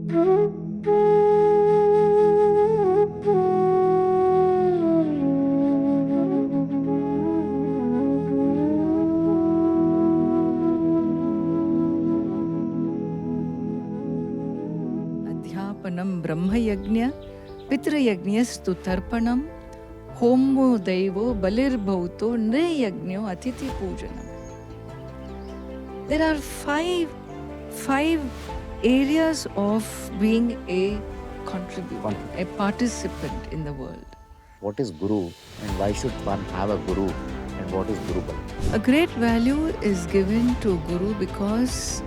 Adhyapanam Brahmayajna Pitrayajnastu Tarpanam Homo Daivo Balirbhauto Nriyajnyo Atiti Pujanam. There are five areas of being a contributor, a participant in the world. What is Guru and why should one have a Guru and what is Guru Bal? A great value is given to Guru because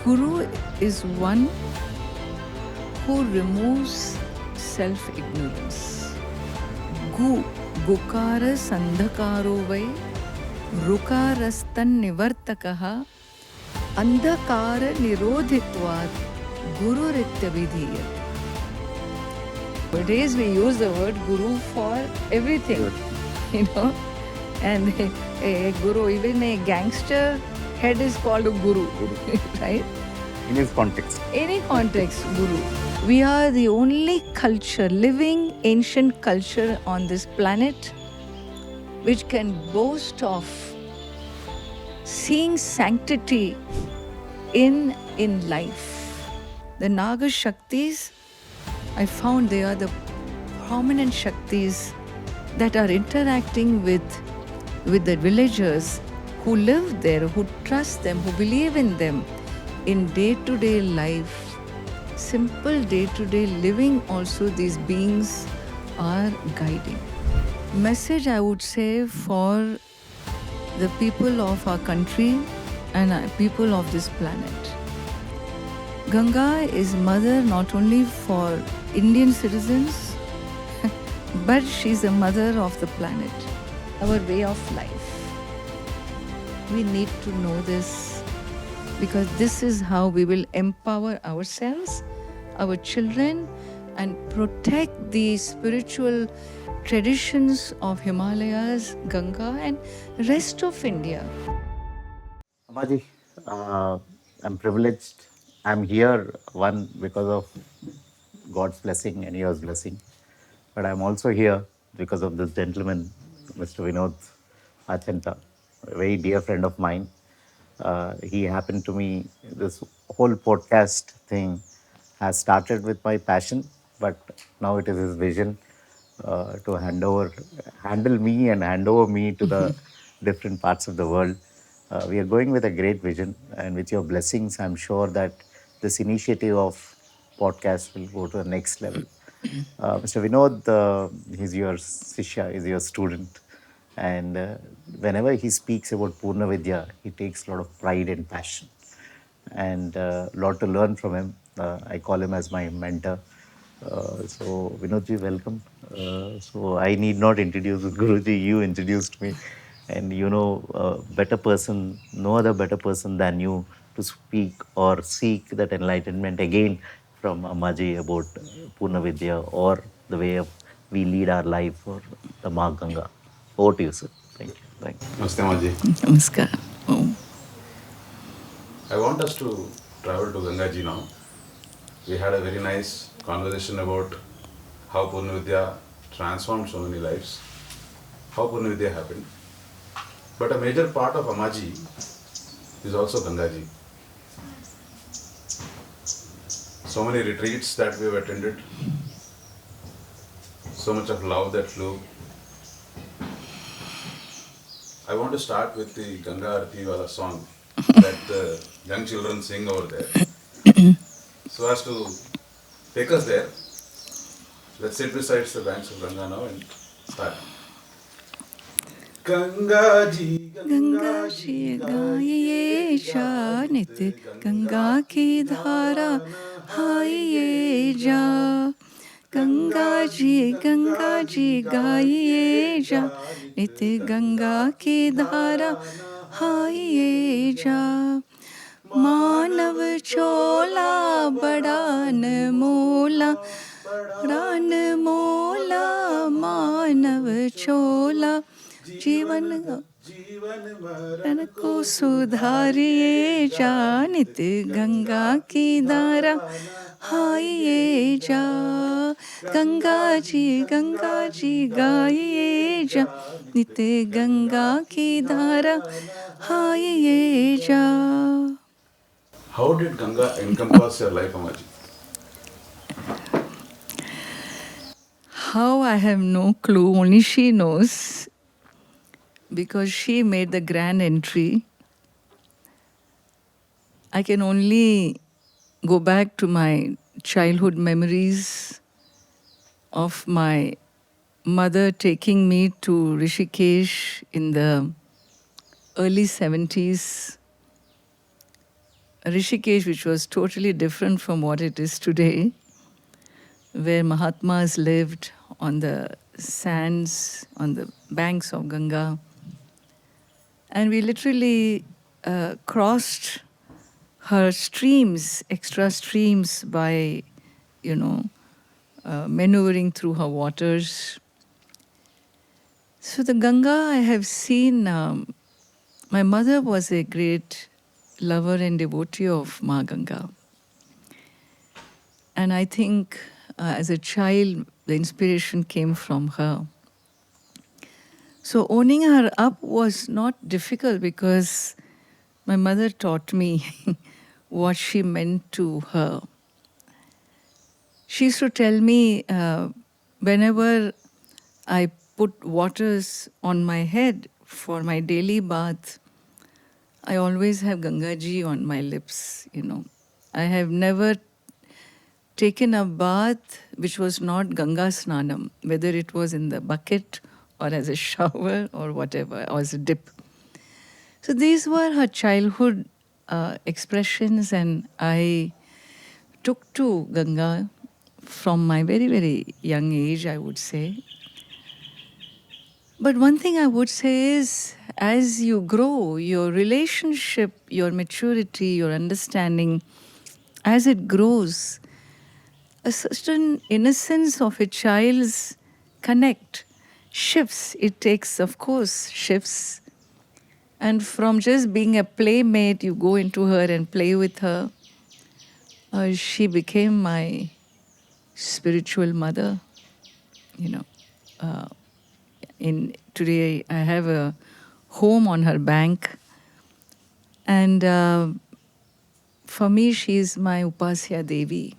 Guru is one who removes self-ignorance. Gukara sandhakaro vai rukarastan nivartakaha andhakara nirodhitvat gururitya vidhiyat. Nowadays we use the word Guru for everything, and a Guru, even a gangster head is called a Guru, right? In his context. Any context, Guru. We are the only culture, living ancient culture on this planet which can boast of seeing sanctity in life. The Naga Shaktis, I found they are the prominent Shaktis that are interacting with the villagers who live there, who trust them, who believe in them in day-to-day life. Simple day-to-day living also these beings are guiding. Message I would say for the people of our country and people of this planet. Ganga is mother not only for Indian citizens, but she's a mother of the planet, our way of life. We need to know this because this is how we will empower ourselves, our children, and protect the spiritual traditions of Himalayas, Ganga, and rest of India. Ammaji, I'm privileged. I'm here, one, because of God's blessing and yours blessing. But I'm also here because of this gentleman, Mr. Vinod Achanta, a very dear friend of mine. He happened to me, this whole podcast thing has started with my passion, but now it is his vision to handle me and hand over me to the different parts of the world. We are going with a great vision, and with your blessings, I'm sure that this initiative of podcast will go to the next level. Mr. Vinod, he's your Sishya, is your student. And whenever he speaks about Purna Vidya, he takes a lot of pride and passion. And a lot to learn from him. I call him as my mentor. So, Vinodji, welcome. So, I need not introduce Guruji, you introduced me. And you know, better person, no other better person than you to speak or seek that enlightenment again from Ammaji about Purna Vidya or the way of we lead our life or the Ma Ganga. Over to you, sir. Thank you. Thank you. Namaste, Ammaji. Namaskar. Oh. I want us to travel to Gangaji now. We had a very nice conversation about how Purna Vidya transformed so many lives, how Purna Vidya happened. But a major part of Ammaji is also Gangaji. So many retreats that we have attended, so much of love that flew. I want to start with the Ganga Arati Wala song that the young children sing over there. So as to take us there, let's sit beside the banks of Ganga now and start. Ganga ji गाइए जा नित गंगा की धारा हाइए जा गंगा जी गाइए जा नित गंगा की धारा हाइए जा मानव चोला बड़ा अनमोला मानव चोला जीवन तन को सुधारिए जा, नित गंगा की धारा हाइए जा, गंगा जी गाइए जा, नित गंगा की धारा हाइए जा. How did Ganga encompass your life, Ammaji? How, I have no clue, only she knows, because she made the grand entry. I can only go back to my childhood memories of my mother taking me to Rishikesh in the early 70s. Rishikesh, which was totally different from what it is today, where Mahatmas lived on the sands, on the banks of Ganga. And we literally crossed her streams, extra streams, by, maneuvering through her waters. So the Ganga I have seen, my mother was a great lover and devotee of Ma Ganga. And I think as a child, the inspiration came from her. So owning her up was not difficult because my mother taught me what she meant to her. She used to tell me whenever I put waters on my head for my daily bath, I always have Gangaji on my lips, I have never taken a bath which was not Ganga Snanam, whether it was in the bucket or as a shower or whatever, or as a dip. So these were her childhood expressions, and I took to Ganga from my very, very young age, I would say. But one thing I would say is, as you grow, your relationship, your maturity, your understanding, as it grows, a certain innocence of a child's connect shifts. It takes, of course, shifts. And from just being a playmate, you go into her and play with her. She became my spiritual mother. Today I have a home on her bank, and for me she is my Upasya Devi.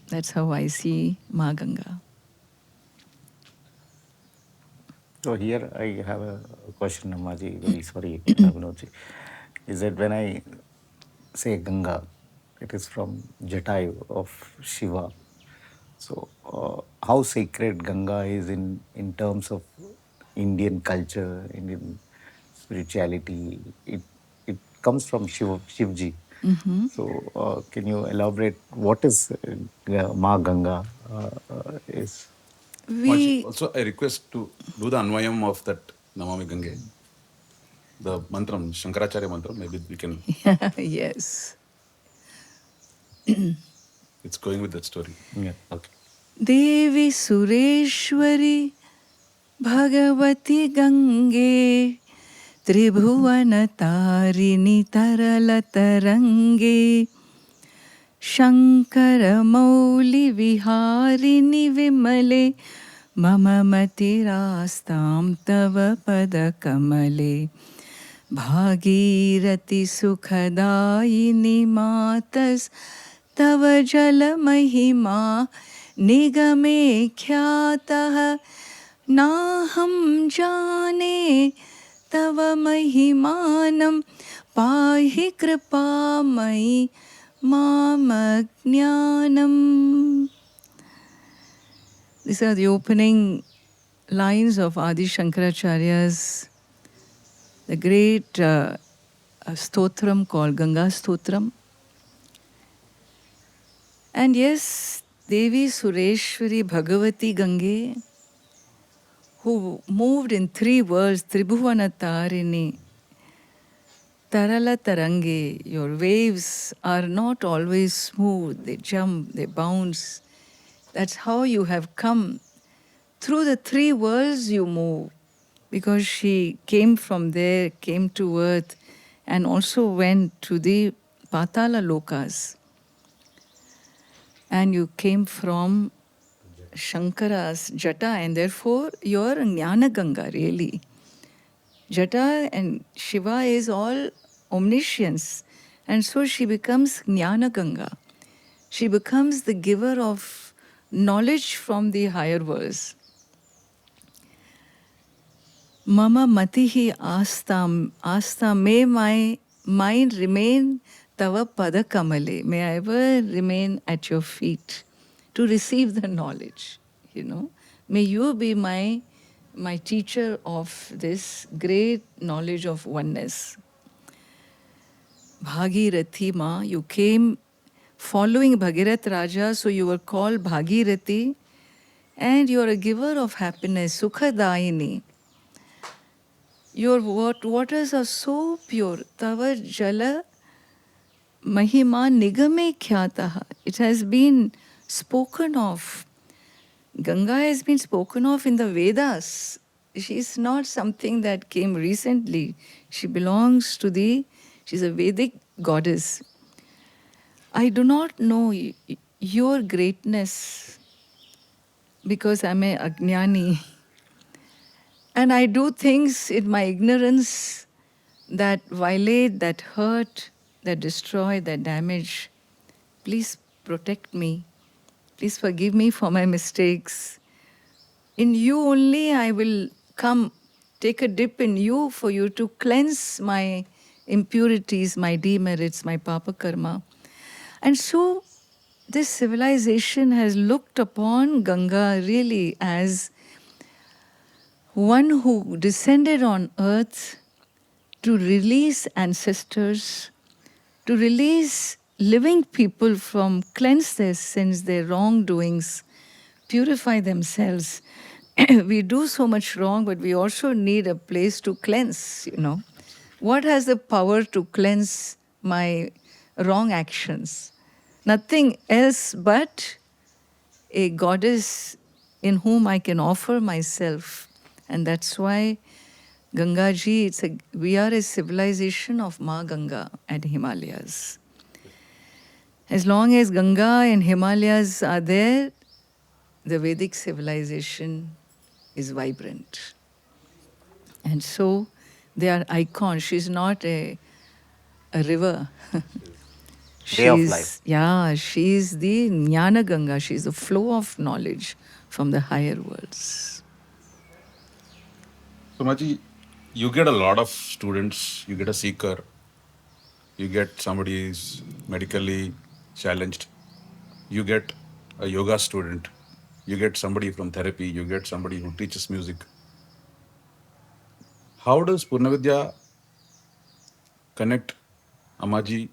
That's how I see Ma Ganga. So here I have a question, Ammaji. Very sorry, Vinodji. Is that when I say Ganga, it is from Jatayu of Shiva. So how sacred Ganga is in terms of Indian culture, Indian spirituality. It comes from Shivji. So can you elaborate what is Ma Ganga is? Ammaji, We, also I request to do the Anvayam of that Namami Gange. The mantram, Shankaracharya mantram, maybe we can, yes. it's going with that story. Yeah, okay. Devi Sureshwari Bhagavati Gange Tribhuvana Tarini Tarala Tarange Shankara Mauli Viharini Vimale Mama Matirastam Tava Pada Kamale Bhagirati Sukhadayini Matas Tava Jala Mahima Nigame Khyatah Naham Jane Tava Mahimanam Pahi Kripamai Mama Jnanam. These are the opening lines of Adi Shankaracharya's the great stotram called Ganga Stotram. And yes, Devi Sureshwari Bhagavati Gange, who moved in three worlds, Tribhuvana Tarini, Tarala Tarange. Your waves are not always smooth, they jump, they bounce. That's how you have come. Through the three worlds you move. because she came from there, came to earth, and also went to the Patala Lokas. And you came from Shankara's Jata, and therefore you're Jnana Ganga, really. Jata and Shiva is all omniscience, and so she becomes Jnana Ganga. She becomes the giver of knowledge from the higher worlds. Mama matihi asta, may my mind remain tava pada kamale. May I ever remain at your feet to receive the knowledge, you know. May you be my teacher of this great knowledge of oneness. Bhagirathi Ma, you came following Bhagirath Raja, so you were called Bhagirathi, and you are a giver of happiness, Sukhadayini. Your waters are so pure. Tava jala mahima nigame khyataha. It has been spoken of. Ganga has been spoken of in the Vedas. She is not something that came recently. She belongs to she's a Vedic goddess. I do not know your greatness because I'm a Ajnani. And I do things in my ignorance that violate, that hurt, that destroy, that damage. Please protect me. Please forgive me for my mistakes. In you only I will come, take a dip in you for you to cleanse my impurities, my demerits, my papa karma. And so this civilization has looked upon Ganga really as one who descended on earth to release ancestors, to release living people from cleanse their sins, their wrongdoings, purify themselves. We do so much wrong, but we also need a place to cleanse, you know. What has the power to cleanse my wrong actions? Nothing else but a goddess in whom I can offer myself. And that's why Ganga ji, we are a civilization of Ma Ganga and Himalayas. As long as Ganga and Himalayas are there, the Vedic civilization is vibrant. And so they are icons. She's not a river. Way of life. She's the Jnana Ganga. She's the flow of knowledge from the higher worlds. So, Maji, you get a lot of students, you get a seeker, you get somebody who's medically challenged, you get a yoga student, you get somebody from therapy, you get somebody who teaches music. How does Purnavidya connect Ammaji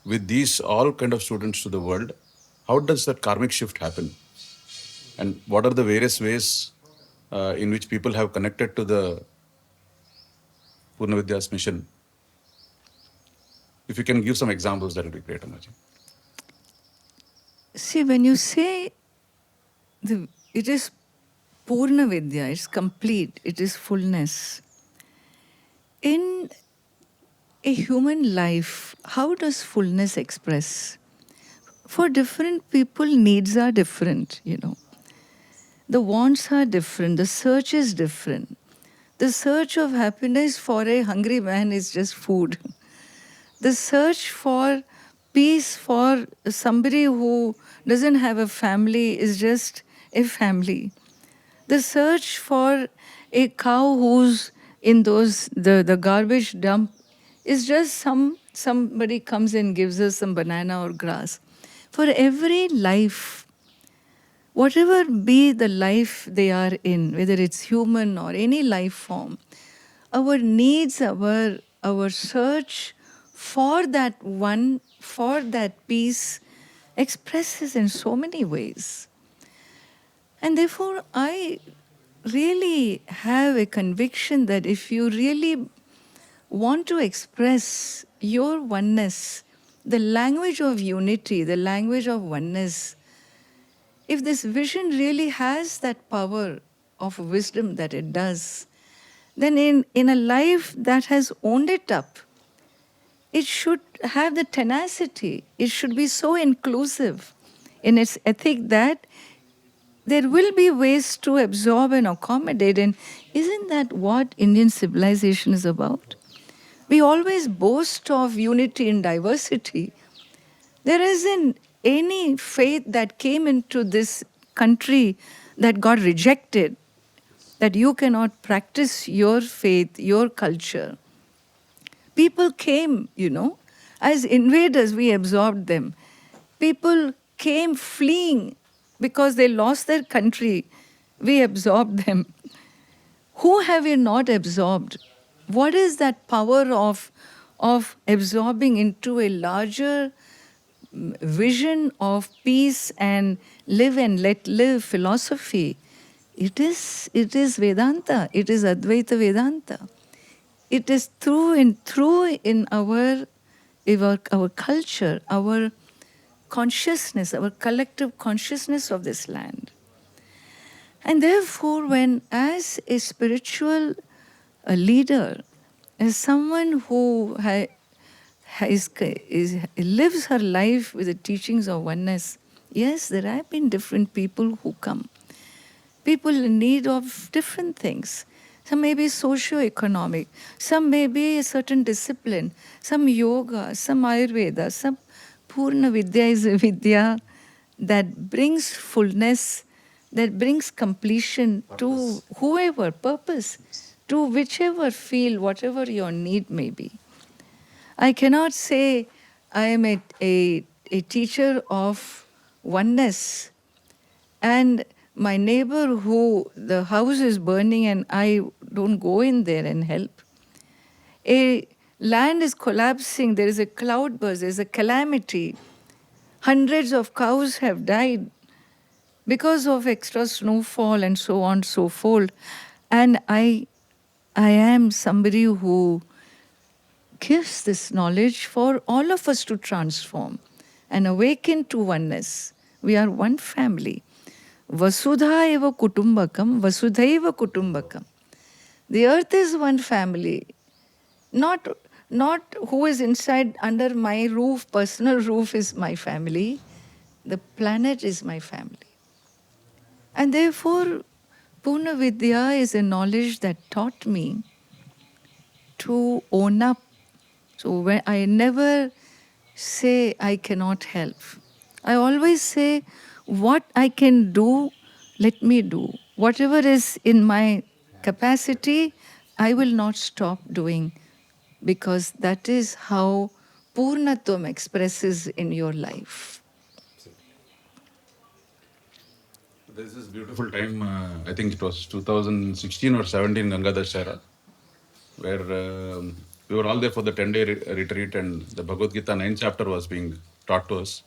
with these all kind of students to the world? How does that karmic shift happen? And what are the various ways in which people have connected to the Purnavidya's mission? If you can give some examples, that would be great, Ammaji. See, when you say it is Purna Vidya, it's complete, it is fullness. In a human life, how does fullness express? For different people, needs are different, you know. The wants are different, the search is different. The search of happiness for a hungry man is just food. The search for peace for somebody who doesn't have a family is just a family. The search for a cow who's in the garbage dump is just somebody comes and gives us some banana or grass. For every life, whatever be the life they are in, whether it's human or any life form, our needs, our search for that one, for that peace expresses in so many ways. And therefore, I really have a conviction that if you really want to express your oneness, the language of unity, the language of oneness, if this vision really has that power of wisdom that it does, then in a life that has owned it up, it should have the tenacity. It should be so inclusive in its ethic that there will be ways to absorb and accommodate. And isn't that what Indian civilization is about? We always boast of unity in diversity. There isn't any faith that came into this country that got rejected, that you cannot practice your faith, your culture. People came, as invaders, we absorbed them. People came fleeing because they lost their country. We absorbed them. Who have we not absorbed? What is that power of absorbing into a larger vision of peace and live and let live philosophy? It is Vedanta. It is Advaita Vedanta. It is through and through in our culture, our consciousness, our collective consciousness of this land. And therefore, when as a spiritual leader, as someone who lives her life with the teachings of oneness, yes, there have been different people who come. People in need of different things. Some may be socio-economic, some may be a certain discipline, some yoga, some Ayurveda, some Purna Vidya is a Vidya that brings fullness, that brings completion to whoever, purpose, to whichever field, whatever your need may be. I cannot say I am a teacher of oneness and my neighbor who the house is burning and I don't go in there and help. A land is collapsing, there is a cloudburst, there is a calamity. Hundreds of cows have died because of extra snowfall and so on, so forth. And I am somebody who gives this knowledge for all of us to transform and awaken to oneness. We are one family. Vasudha eva kutumbakam, vasudhaiva kutumbakam. The earth is one family. Not who is inside under my roof, personal roof is my family. The planet is my family. And therefore, Purna Vidya is a knowledge that taught me to own up. So when I never say I cannot help. I always say what I can do, let me do. Whatever is in my capacity, I will not stop doing because that is how Purnatum expresses in your life. There's this beautiful time, I think it was 2016 or 17 Ganga Dashera, where we were all there for the 10-day retreat and the Bhagavad Gita 9th chapter was being taught to us.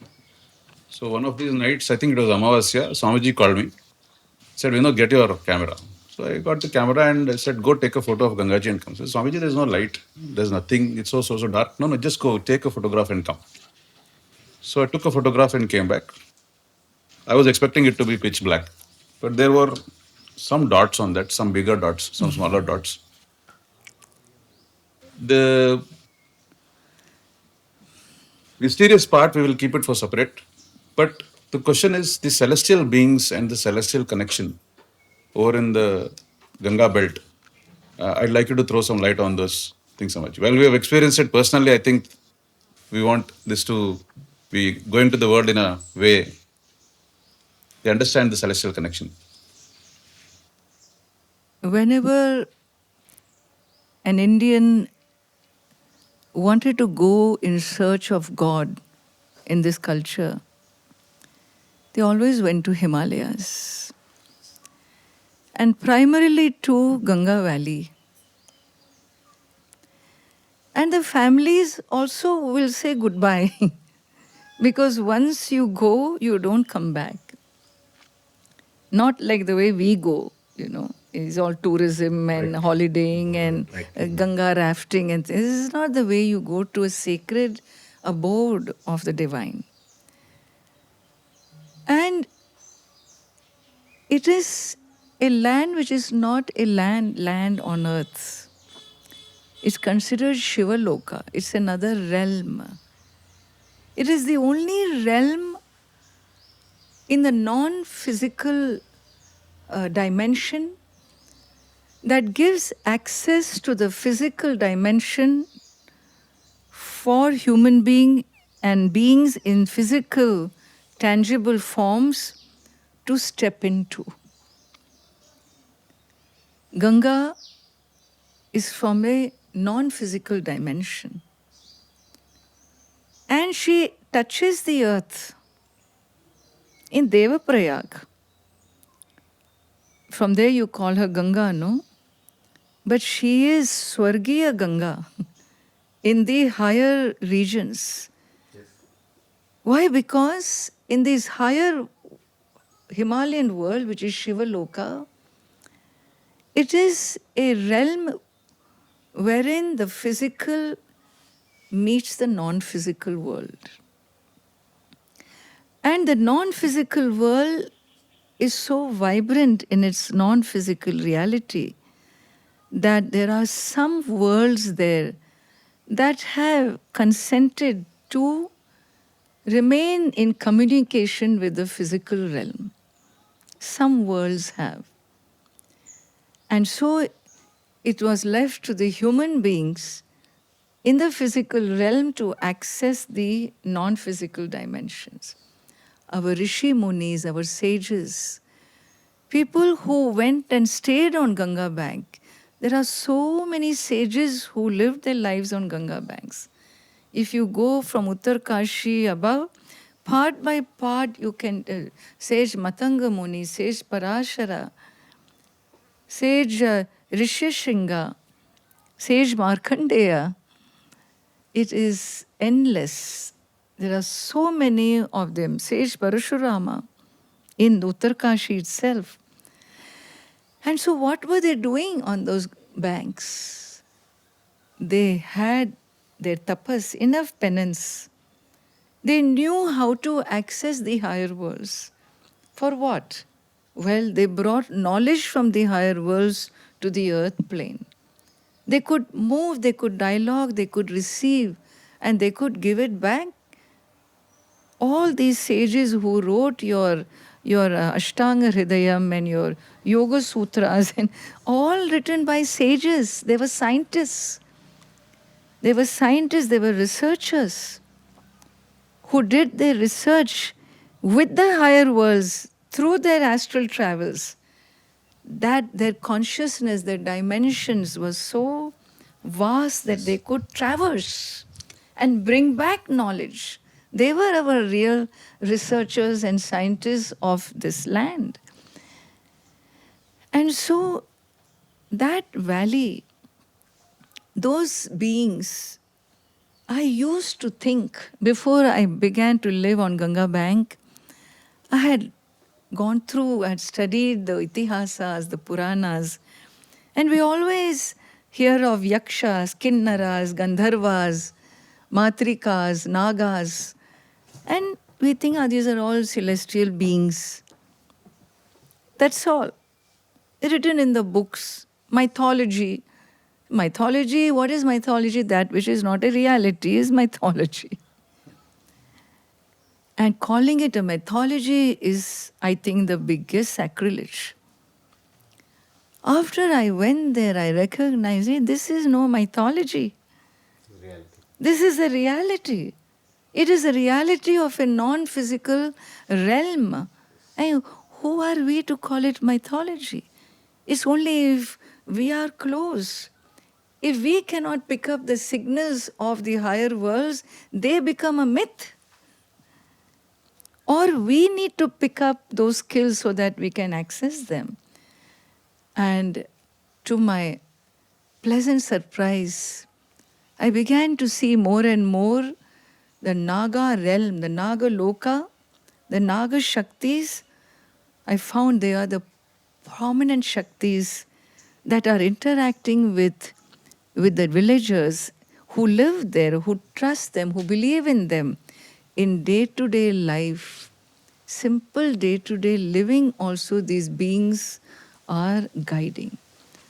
So one of these nights, I think it was Amavasya, Swamiji called me, said, get your camera. So I got the camera and I said, go take a photo of Gangaji and come. So Swamiji, there's no light, there's nothing, it's so dark. No, just go take a photograph and come. So I took a photograph and came back. I was expecting it to be pitch black, but there were some dots on that, some bigger dots, some smaller dots. The mysterious part, we will keep it for separate. But the question is the celestial beings and the celestial connection over in the Ganga belt. I'd like you to throw some light on those things so much. Well, we have experienced it personally. I think we want this to be going to the world in a way they understand the celestial connection. Whenever an Indian wanted to go in search of God in this culture, they always went to Himalayas and primarily to Ganga Valley. And the families also will say goodbye because once you go, you don't come back. Not like the way we go, it's all tourism and holidaying and Ganga rafting. And this is not the way you go to a sacred abode of the divine. And it is a land which is not a land on earth. It's considered Shiva Loka. It's another realm. It is the only realm in the non-physical dimension that gives access to the physical dimension for human being and beings in physical, tangible forms to step into. Ganga is from a non-physical dimension. And she touches the earth in Devaprayag. From there you call her Ganga, no? But she is Swargiya Ganga in the higher regions. Why? Because in this higher Himalayan world, which is Shiva Loka, it is a realm wherein the physical meets the non-physical world. And the non-physical world is so vibrant in its non-physical reality that there are some worlds there that have consented to remain in communication with the physical realm. Some worlds have. And so it was left to the human beings in the physical realm to access the non-physical dimensions. Our Rishi Munis, our sages, people who went and stayed on Ganga bank. There are so many sages who lived their lives on Ganga banks. If you go from Uttarkashi above, part by part you can tell. Sage Matanga Muni, Sage Parashara, Sage Rishishringa, Sage Markandeya. It is endless. There are so many of them. Sage Parashurama in Uttarkashi itself. And so what were they doing on those banks? They had their tapas, enough penance. They knew how to access the higher worlds. For what? Well, they brought knowledge from the higher worlds to the earth plane. They could move, they could dialogue, they could receive, and they could give it back. All these sages who wrote your Ashtanga Hridayam and your Yoga Sutras, and all written by sages. They were scientists. They were scientists, they were researchers who did their research with the higher worlds through their astral travels, that their consciousness, their dimensions was so vast that they could traverse and bring back knowledge. They were our real researchers and scientists of this land. And so that valley, those beings, I used to think, before I began to live on Ganga bank, I had gone through, I had studied the Itihasas, the Puranas, and we always hear of Yakshas, Kinnaras, Gandharvas, Matrikas, Nagas, and we think, these are all celestial beings. That's all. Written in the books, mythology. Mythology, what is mythology? That which is not a reality is mythology. And calling it a mythology is, I think, the biggest sacrilege. After I went there, I recognized this is no mythology. Reality. This is a reality. It is a reality of a non-physical realm. And who are we to call it mythology? It's only if we are close. If we cannot pick up the signals of the higher worlds, they become a myth. Or we need to pick up those skills so that we can access them. And to my pleasant surprise, I began to see more and more the Naga realm, the Naga Loka, the Naga Shaktis. I found they are the prominent Shaktis that are interacting with the villagers who live there, who trust them, who believe in them in day-to-day life. Simple day-to-day living also, these beings are guiding.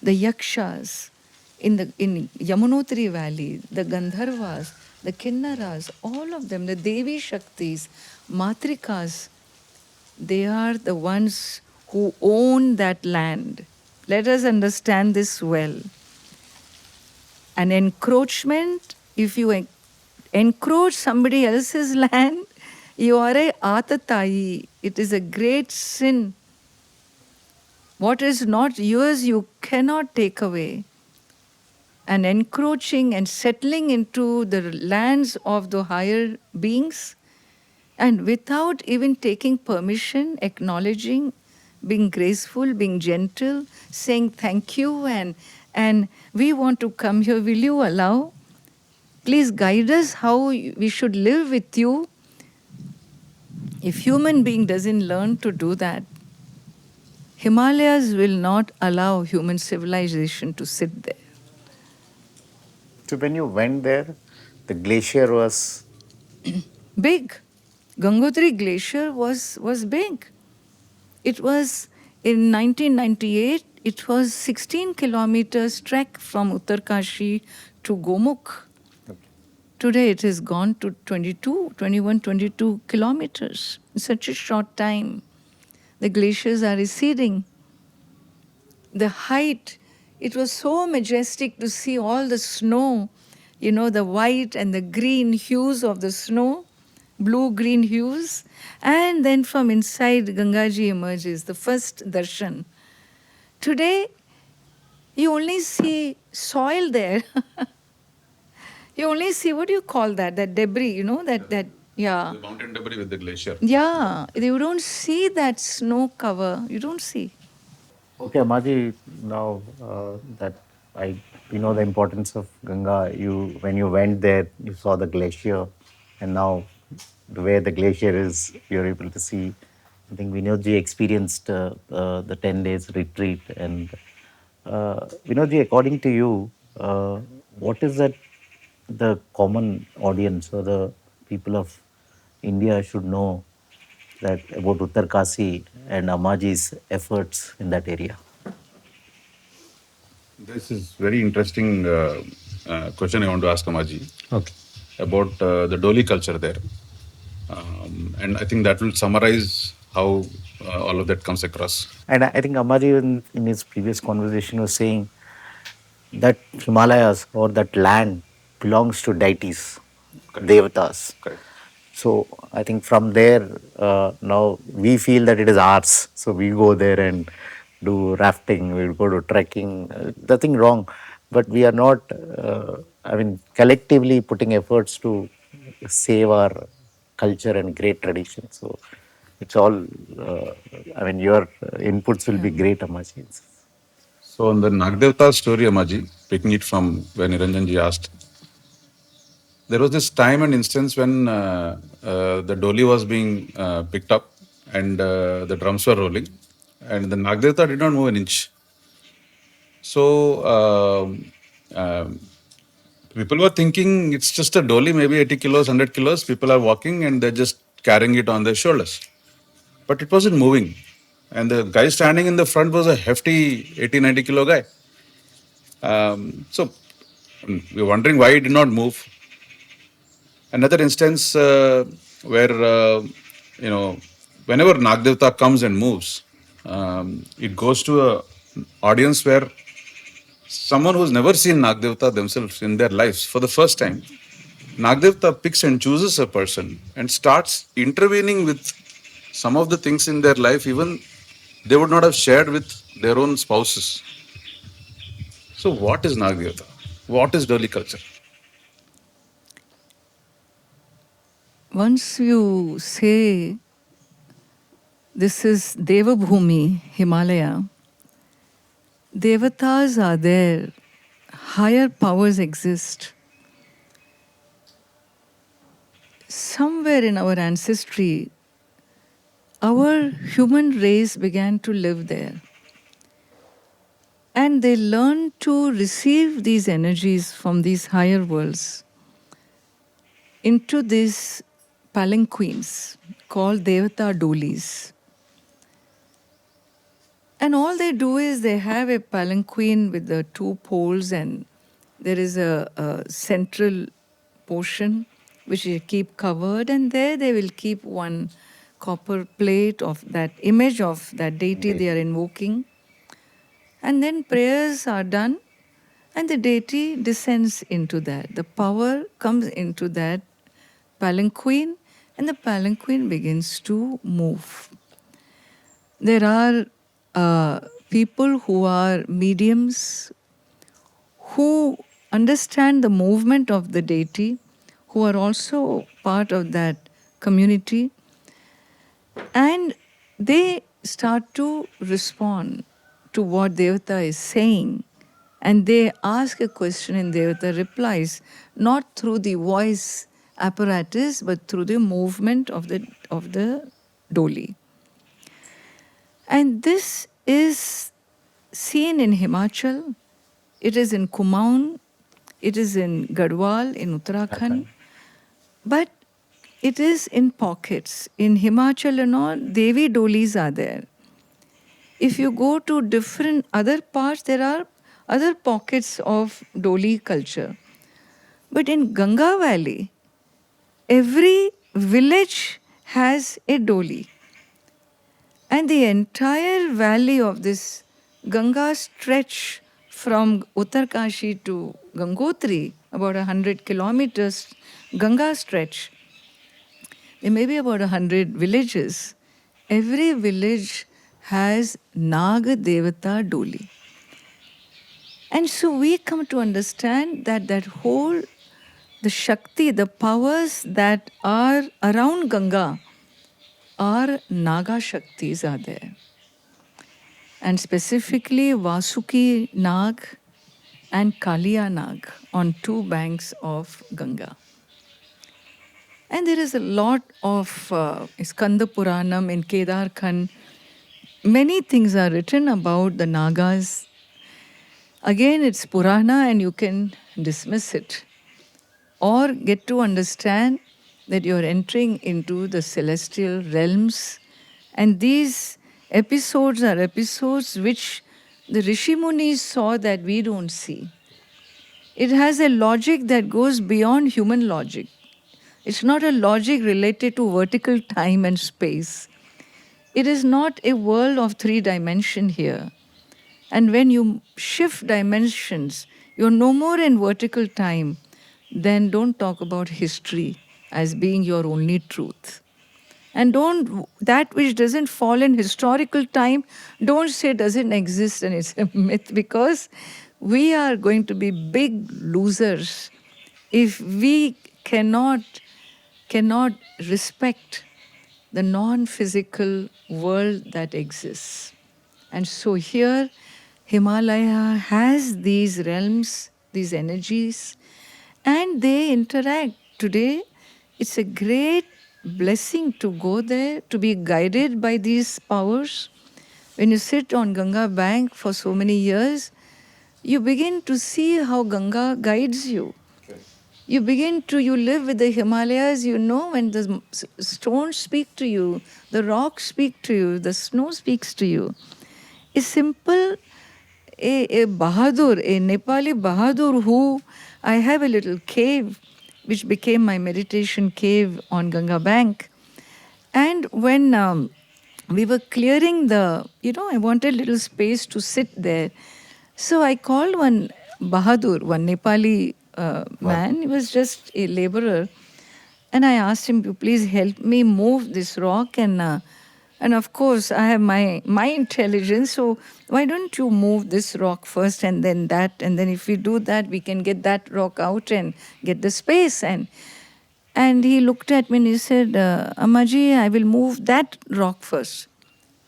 The yakshas in Yamunotri Valley, the Gandharvas, the Kinnaras, all of them, the Devi Shaktis, Matrikas, they are the ones who own that land. Let us understand this well. An encroachment, if you encroach somebody else's land, you are a atatayi. It is a great sin. What is not yours, you cannot take away. And encroaching and settling into the lands of the higher beings, and without even taking permission, acknowledging, being graceful, being gentle, saying thank you, and we want to come here, will you allow? Please guide us how we should live with you. If human being doesn't learn to do that, Himalayas will not allow human civilization to sit there. So when you went there, the glacier was Big. Gangotri Glacier was big. It was in 1998, it was 16 kilometers trek from Uttarkashi to Gomukh. Today it has gone to 21, 22 kilometers in such a short time. The glaciers are receding. The height, it was so majestic to see all the snow, the white and the green hues of the snow, blue-green hues. And then from inside, Gangaji emerges, the first darshan. Today, you only see soil there. You only see, what do you call that? That debris, yeah. The mountain debris with the glacier. Yeah, you don't see that snow cover. You don't see. okay, Amaji. Now that we know the importance of Ganga. When you went there, you saw the glacier, and now the way the glacier is, you're able to see. I think Vinodji experienced the 10 days retreat, and Vinodji, according to you, what is that the common audience or the people of India should know that about Uttarkasi and Ammaji's efforts in that area? This is very interesting question I want to ask Amaji. Okay. About the Doli culture there. And I think that will summarize how all of that comes across. And I think Ammaji in his previous conversation was saying that Himalayas or that land belongs to deities, Correct. devatas. Correct. So I think from there, now we feel that it is ours. So we go there and do rafting, we go to trekking, nothing wrong. But we are not, collectively putting efforts to save our culture and great tradition. So it's all, your inputs will be great, Amaji. So, on the Nagdevta story, Amaji, picking it from when Niranjanji asked, there was this time and instance when the Doli was being picked up and the drums were rolling, and the Nagdevta did not move an inch. So, people were thinking it's just a Doli, maybe 80 kilos, 100 kilos. People are walking and they're just carrying it on their shoulders. But it wasn't moving. And the guy standing in the front was a hefty 80, 90 kilo guy. So we were wondering why he did not move. Another instance where, whenever Nagdevta comes and moves, it goes to a audience where someone who's never seen Nagdevta themselves in their lives for the first time, Nagdevta picks and chooses a person and starts intervening with some of the things in their life, even they would not have shared with their own spouses. So, what is Nagdevta? What is Doli culture? Once you say this is Devabhumi, Himalaya, Devatas are there, higher powers exist. Somewhere in our ancestry, our human race began to live there. And they learned to receive these energies from these higher worlds into these palanquins called Devata Dolis. And all they do is they have a palanquin with the two poles, and there is a central portion which they keep covered, and there they will keep one copper plate of that image of that deity they are invoking. And then prayers are done, and the deity descends into that. The power comes into that palanquin, and the palanquin begins to move. There are people who are mediums who understand the movement of the deity, who are also part of that community, and they start to respond to what Devata is saying. And they ask a question and Devata replies, not through the voice apparatus, but through the movement of the doli. And this is seen in Himachal, it is in Kumaon, it is in Garhwal, in Uttarakhand, but it is in pockets. In Himachal and all, Devi dolis are there. If you go to different other parts, there are other pockets of doli culture. But in Ganga Valley, every village has a doli. And the entire valley of this Ganga stretch from Uttarkashi to Gangotri, about 100 kilometers, Ganga stretch. There may be about 100 villages. Every village has Naga Devata Doli. And so we come to understand that that whole, the Shakti, the powers that are around Ganga are Naga Shaktis are there. And specifically Vasuki Nag and Kaliya Nag on two banks of Ganga. And there is a lot of Skanda Puranam in Kedar Khan. Many things are written about the Nagas. Again, it's Purana and you can dismiss it or get to understand that you're entering into the celestial realms. And these episodes are episodes which the Rishi Munis saw that we don't see. It has a logic that goes beyond human logic. It's not a logic related to vertical time and space. It is not a world of 3 dimension here. And when you shift dimensions, you're no more in vertical time, then don't talk about history as being your only truth. And don't, that which doesn't fall in historical time, don't say doesn't exist and it's a myth, because we are going to be big losers if we cannot respect the non-physical world that exists. And so here, Himalaya has these realms, these energies, and they interact. Today, it's a great blessing to go there, to be guided by these powers. When you sit on Ganga bank for so many years, you begin to see how Ganga guides you. You live with the Himalayas, you know when the stones speak to you, the rocks speak to you, the snow speaks to you. A simple, a Bahadur, a Nepali Bahadur who, I have a little cave which became my meditation cave on Ganga bank. And when we were clearing I wanted a little space to sit there. So I called one Bahadur, one Nepali man. He was just a laborer. And I asked him to please help me move this rock. And of course, I have my intelligence. So why don't you move this rock first and then that? And then if we do that, we can get that rock out and get the space. And he looked at me and he said, Ammaji, I will move that rock first.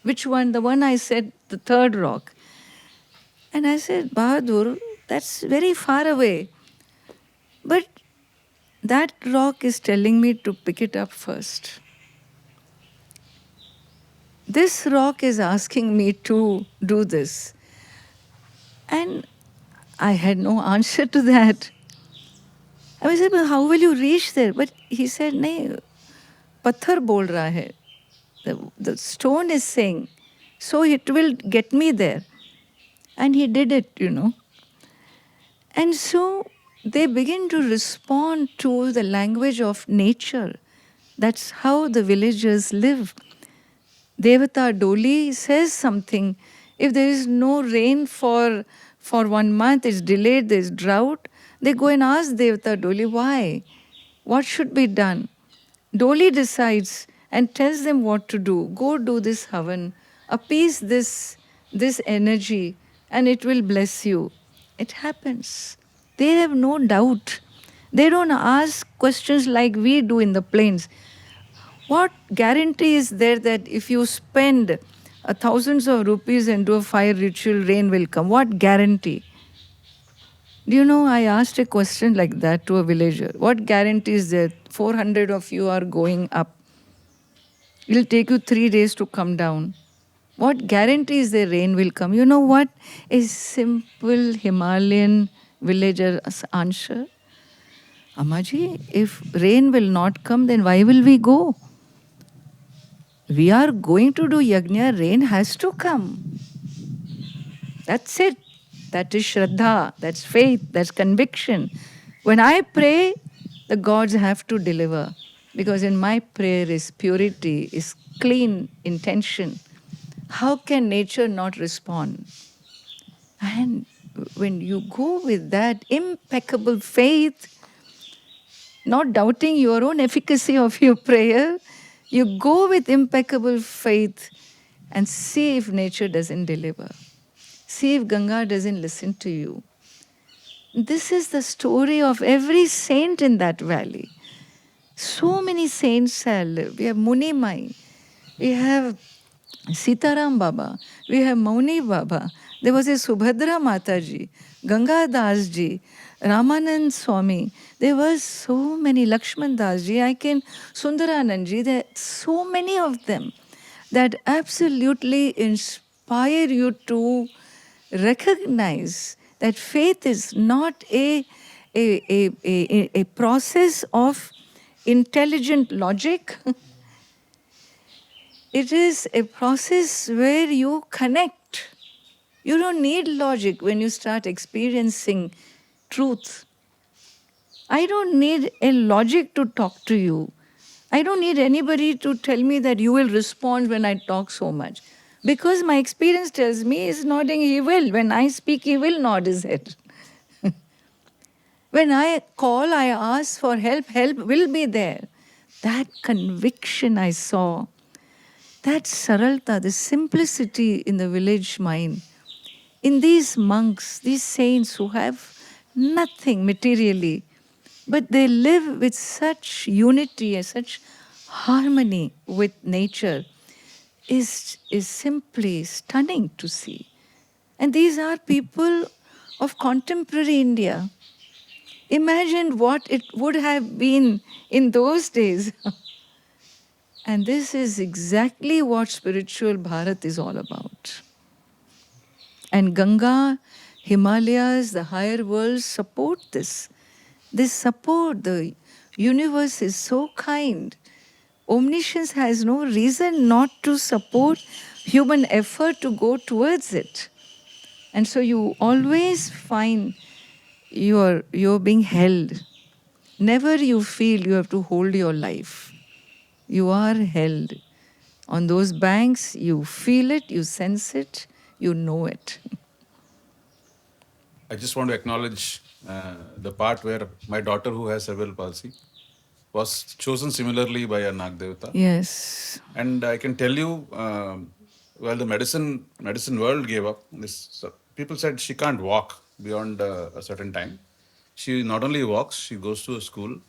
Which one? The one I said, the third rock. And I said, Bahadur, that's very far away. But that rock is telling me to pick it up first. This rock is asking me to do this. And I had no answer to that. I said, but how will you reach there? But he said, nahi, pathar bol raha hai. The stone is saying, So it will get me there. And he did it. And so they begin to respond to the language of nature. That's how the villagers live. Devata Doli says something. If there is no rain for 1 month, it's delayed, there's drought, they go and ask Devata Doli, why? What should be done? Doli decides and tells them what to do. Go do this havan, appease this energy, and it will bless you. It happens. They have no doubt. They don't ask questions like we do in the plains. What guarantee is there that if you spend thousands of rupees and do a fire ritual, rain will come? What guarantee? Do you know, I asked a question like that to a villager. What guarantee is there? 400 of you are going up. It'll take you 3 days to come down. What guarantee is there rain will come? You know what? A simple Himalayan villager's answer. Ammaji, if rain will not come, then why will we go? We are going to do yajna, rain has to come. That's it. That is Shraddha, that's faith, that's conviction. When I pray, the gods have to deliver. Because in my prayer is purity, is clean intention. How can nature not respond? And when you go with that impeccable faith, not doubting your own efficacy of your prayer, you go with impeccable faith and see if nature doesn't deliver. See if Ganga doesn't listen to you. This is the story of every saint in that valley. So many saints have lived. We have Munimai, we have Sitaram Baba, we have Mauni Baba. There was a Subhadra Mataji, Ganga Das ji, Ramanand Swami. There were so many, Lakshman Das ji, Sundaranand ji, there are so many of them that absolutely inspire you to recognize that faith is not a process of intelligent logic. It is a process where you connect. You don't need logic when you start experiencing truth. I don't need a logic to talk to you. I don't need anybody to tell me that you will respond when I talk so much. Because my experience tells me he's nodding, he will. When I speak, he will nod his head. When I call, I ask for help, help will be there. That conviction I saw, that saralta, the simplicity in the village mind, in these monks, these saints who have nothing materially, but they live with such unity and such harmony with nature, is simply stunning to see. And these are people of contemporary India. Imagine what it would have been in those days. And this is exactly what spiritual Bharat is all about. And Ganga, Himalayas, the higher worlds support this. They support. The universe is so kind. Omniscience has no reason not to support human effort to go towards it. And so you always find you're being held. Never you feel you have to hold your life. You are held. On those banks, you feel it, you sense it, you know it. I just want to acknowledge the part where my daughter, who has cerebral palsy, was chosen similarly by a Nag Devata. Yes. And I can tell you, well, the medicine world gave up. People said she can't walk beyond a certain time. She not only walks, she goes to a school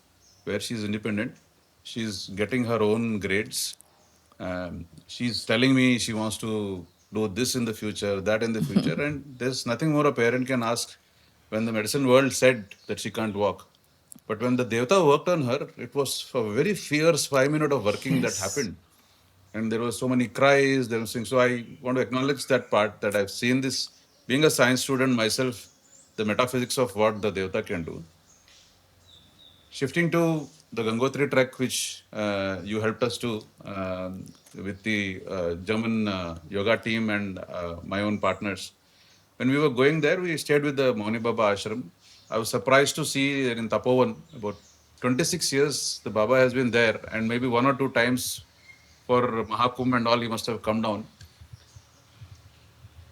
where she's independent. She's getting her own grades. She's telling me she wants to do this in the future, that in the future, and there's nothing more a parent can ask when the medicine world said that she can't walk. But when the Devata worked on her, it was a very fierce 5 minutes of working that happened. And there were so many cries, there was things. So I want to acknowledge that part, that I've seen this, being a science student myself, the metaphysics of what the Devata can do. Shifting to the Gangotri trek, which you helped us to with the German yoga team and my own partners. When we were going there, we stayed with the Mauni Baba ashram. I was surprised to see that in Tapovan, about 26 years, the Baba has been there, and maybe one or two times for Mahakumbh and all, he must have come down.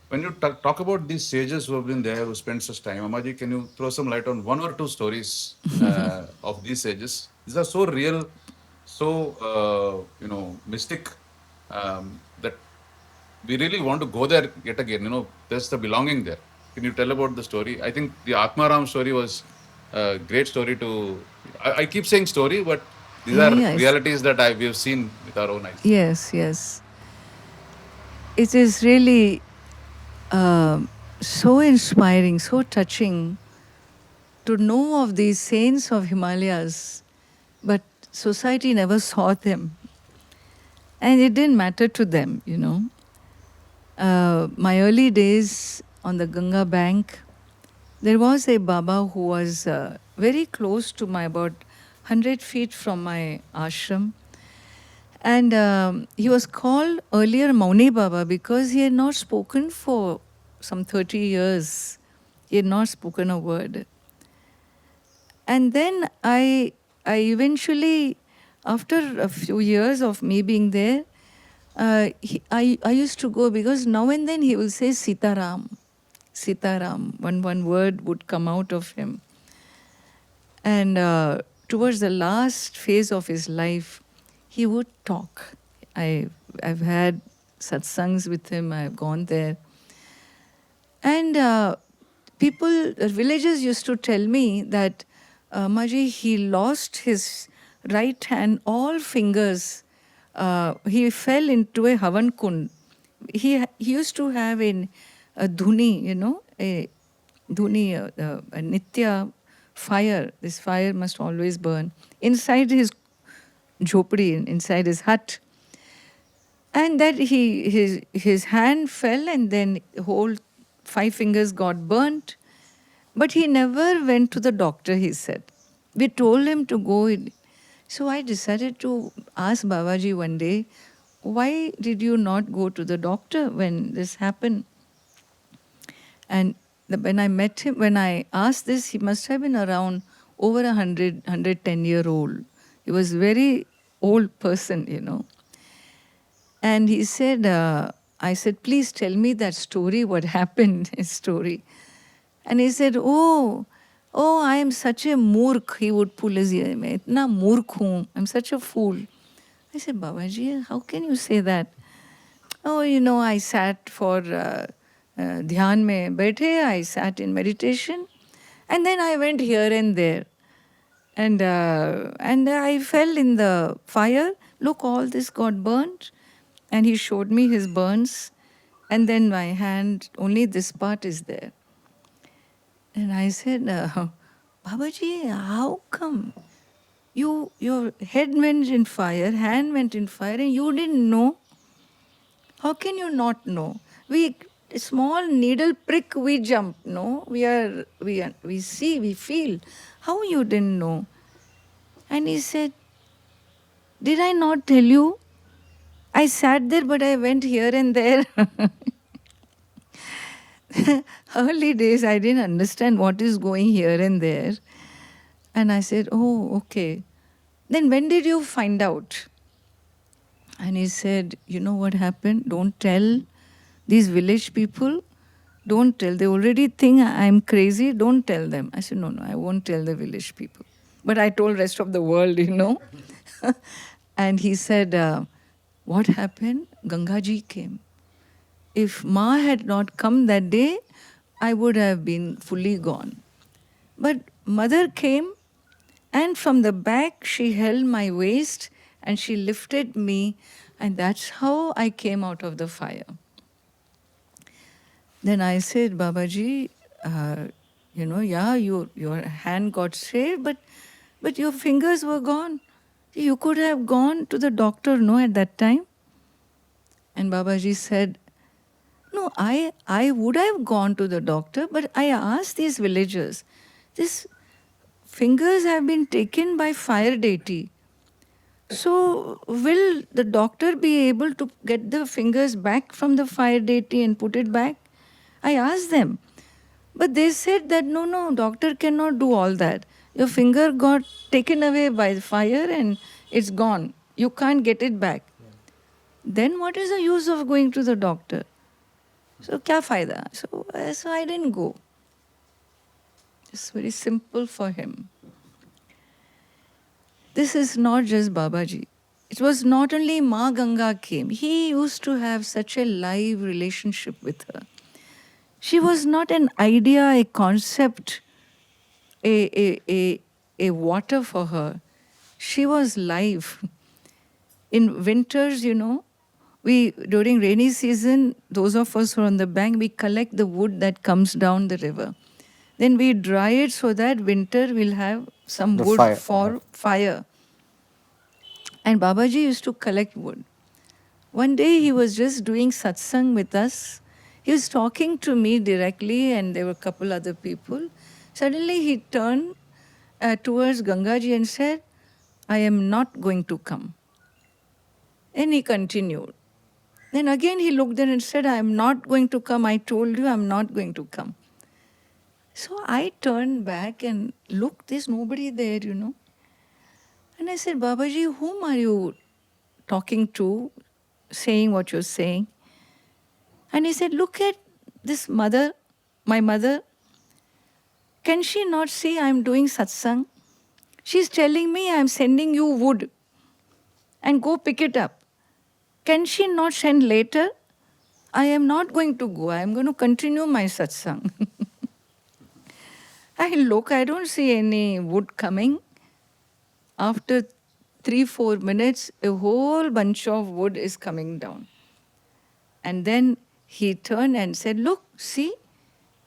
When you talk about these sages who have been there, who spent such time, Ammaji, can you throw some light on one or two stories of these sages? These are so real, so mystic, that we really want to go there yet again. There's the belonging there. Can you tell about the story? I think the Atmaram story was a great story to. I keep saying story, but these Yeah, are yes. realities that we have seen with our own eyes. Yes, yes. It is really so inspiring, so touching to know of these saints of Himalayas, but society never saw them. And it didn't matter to them, My early days on the Ganga bank, there was a Baba who was very close to my, about 100 feet from my ashram. And he was called earlier Mauni Baba because he had not spoken for some 30 years. He had not spoken a word. And then I eventually, after a few years of me being there, I used to go because now and then he will say Sitaram. Sitaram, one word would come out of him. And towards the last phase of his life, he would talk. I've had satsangs with him, I've gone there. And villagers used to tell me that Maji, he lost his right hand, all fingers. He fell into a Havan Kund. He used to have a dhuni, a dhuni, a nitya fire. This fire must always burn inside his jhopdi, inside his hut. And that his hand fell and then whole 5 fingers got burnt. But he never went to the doctor, he said. We told him to go. So I decided to ask Babaji one day, why did you not go to the doctor when this happened? And when I met him, when I asked this, he must have been around over 110-year-old. He was very old person. And he said, I said, please tell me that story, what happened, his story. And he said, oh, I am such a murk. He would pull his ear. मैं इतना मूर्ख हूँ. I'm such a fool. I said, Babaji, how can you say that? Oh, I sat for dhyan mein baithe. I sat in meditation. And then I went here and there. And I fell in the fire. Look, all this got burnt. And he showed me his burns. And then my hand, only this part is there. And I said, Babaji, how come? Your head went in fire, hand went in fire, and you didn't know? How can you not know? A small needle prick, we jump, no? We see, we feel. How you didn't know? And he said, did I not tell you? I sat there, but I went here and there. Early days, I didn't understand what is going here and there. And I said, oh, okay. Then when did you find out? And he said, you know what happened? Don't tell these village people. Don't tell. They already think I'm crazy. Don't tell them. I said, no, I won't tell the village people. But I told rest of the world, And he said, what happened? Gangaji came. If Ma had not come that day, I would have been fully gone. But Mother came, and from the back she held my waist and she lifted me, and that's how I came out of the fire. Then I said, Babaji, your hand got saved, but your fingers were gone. You could have gone to the doctor, no, at that time? And Babaji said, no, I would have gone to the doctor, but I asked these villagers, these fingers have been taken by fire deity. So, will the doctor be able to get the fingers back from the fire deity and put it back? I asked them. But they said that no, no, doctor cannot do all that. Your finger got taken away by the fire and it's gone. You can't get it back. Then what is the use of going to the doctor? So, kya fayda? So I didn't go. It's very simple for him. This is not just Babaji. It was not only Ma Ganga came. He used to have such a live relationship with her. She was not an idea, a concept, a water for her. She was live. In winters, we during rainy season, those of us who are on the bank, we collect the wood that comes down the river. Then we dry it so that winter will have some The wood fire. for fire. And Babaji used to collect wood. One day he was just doing satsang with us. He was talking to me directly, and there were a couple other people. Suddenly he turned towards Gangaji and said, I am not going to come. And he continued. Then again he looked there and said, I am not going to come. I told you I am not going to come. So I turned back and looked, there's nobody there, And I said, Babaji, whom are you talking to, saying what you're saying? And he said, look at this mother, my mother. Can she not see I'm doing satsang? She's telling me I'm sending you wood and go pick it up. Can she not send later? I am not going to go. I am going to continue my satsang. I look, I don't see any wood coming. After 3-4 minutes, a whole bunch of wood is coming down. And then he turned and said, look, see,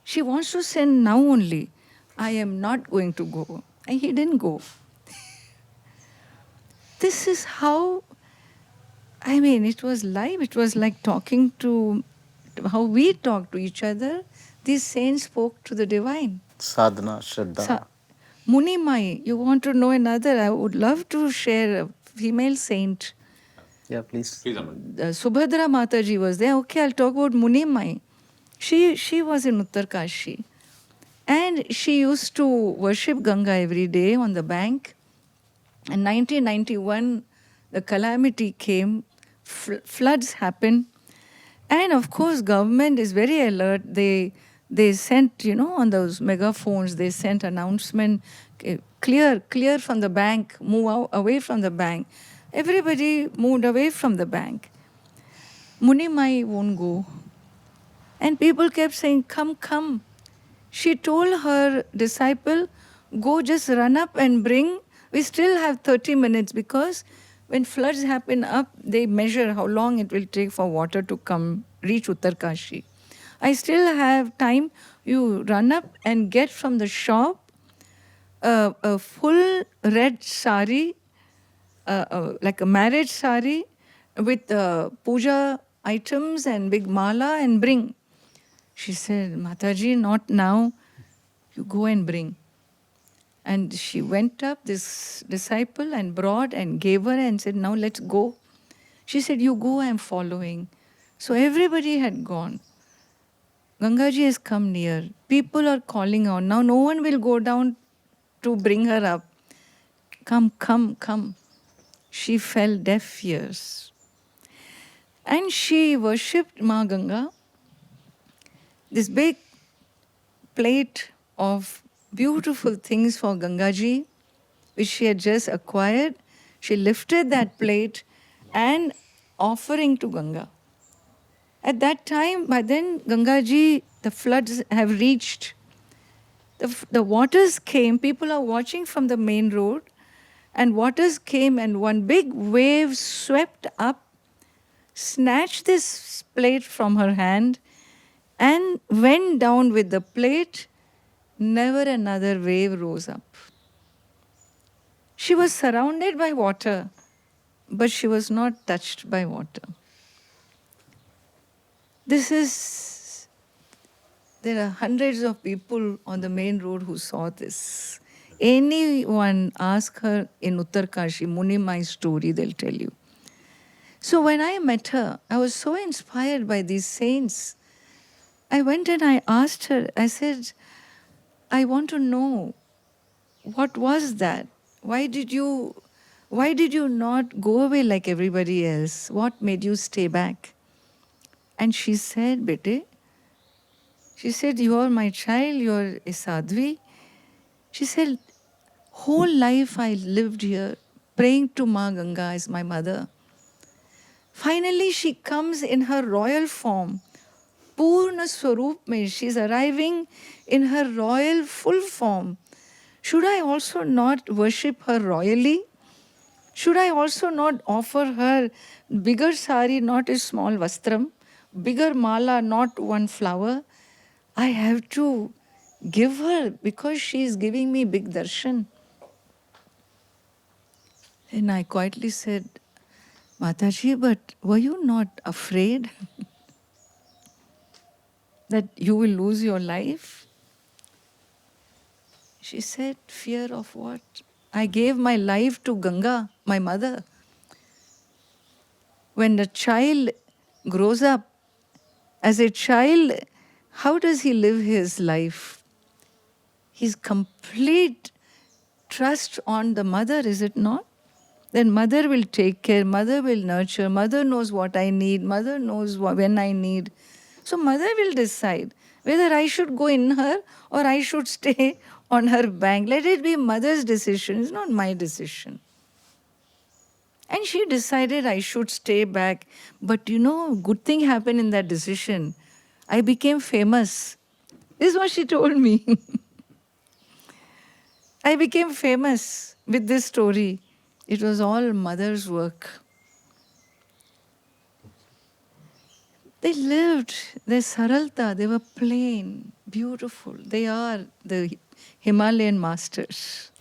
she wants to send now only. I am not going to go. And he didn't go. This is how, it was live. It was like talking to, how we talk to each other. These saints spoke to the divine. Sadhana, Shraddha. Muni Mai, you want to know another? I would love to share a female saint. Yeah, please. Please, Ammaji. Subhadra Mataji was there. Okay, I'll talk about Muni Mai. She was in Uttarkashi. And she used to worship Ganga every day on the bank. In 1991, the calamity came, floods happened. And of course, government is very alert. They sent, on those megaphones, they sent announcement, clear from the bank, move away from the bank. Everybody moved away from the bank. Munimai won't go. And people kept saying, come, come. She told her disciple, go just run up and bring. We still have 30 minutes because when floods happen up, they measure how long it will take for water to come, reach Uttarkashi. I still have time. You run up and get from the shop a full red sari, like a marriage sari with puja items and big mala and bring. She said, Mataji, not now. You go and bring. And she went up, this disciple, and brought and gave her and said, now let's go. She said, you go, I'm following. So everybody had gone. Gangaji has come near. People are calling out. Now no one will go down to bring her up. Come, come, come. She fell deaf ears. And she worshipped Ma Ganga. This big plate of beautiful things for Gangaji, which she had just acquired. She lifted that plate and offering to Ganga. At that time, by then, Gangaji, the floods have reached. The waters came, people are watching from the main road, and waters came and one big wave swept up, snatched this plate from her hand, and went down with the plate. Never another wave rose up. She was surrounded by water, but she was not touched by water. There are hundreds of people on the main road who saw this. Anyone ask her in Uttarkashi, Munimai story, they'll tell you. So when I met her, I was so inspired by these saints. I went and I asked her, I said, I want to know, what was that? Why did you not go away like everybody else? What made you stay back? And she said, Bete, she said, you are my child, you are a sadhvi. She said, whole life I lived here praying to Ma Ganga as my mother. Finally, she comes in her royal form. Purna Swarup mein, she's arriving in her royal full form. Should I also not worship her royally? Should I also not offer her bigger sari, not a small vastram, bigger mala, not one flower? I have to give her because she is giving me big darshan. And I quietly said, Mataji, but were you not afraid that you will lose your life? She said, fear of what? I gave my life to Ganga, my mother. When the child grows up, as a child, how does he live his life? His complete trust on the mother, is it not? Then mother will take care, mother will nurture, mother knows what I need, mother knows when I need. So mother will decide whether I should go in her or I should stay on her bank. Let it be mother's decision, it's not my decision. And she decided I should stay back. But good thing happened in that decision. I became famous. This is what she told me. I became famous with this story. It was all mother's work. They lived, their saralta, they were plain, beautiful. They are the Himalayan masters.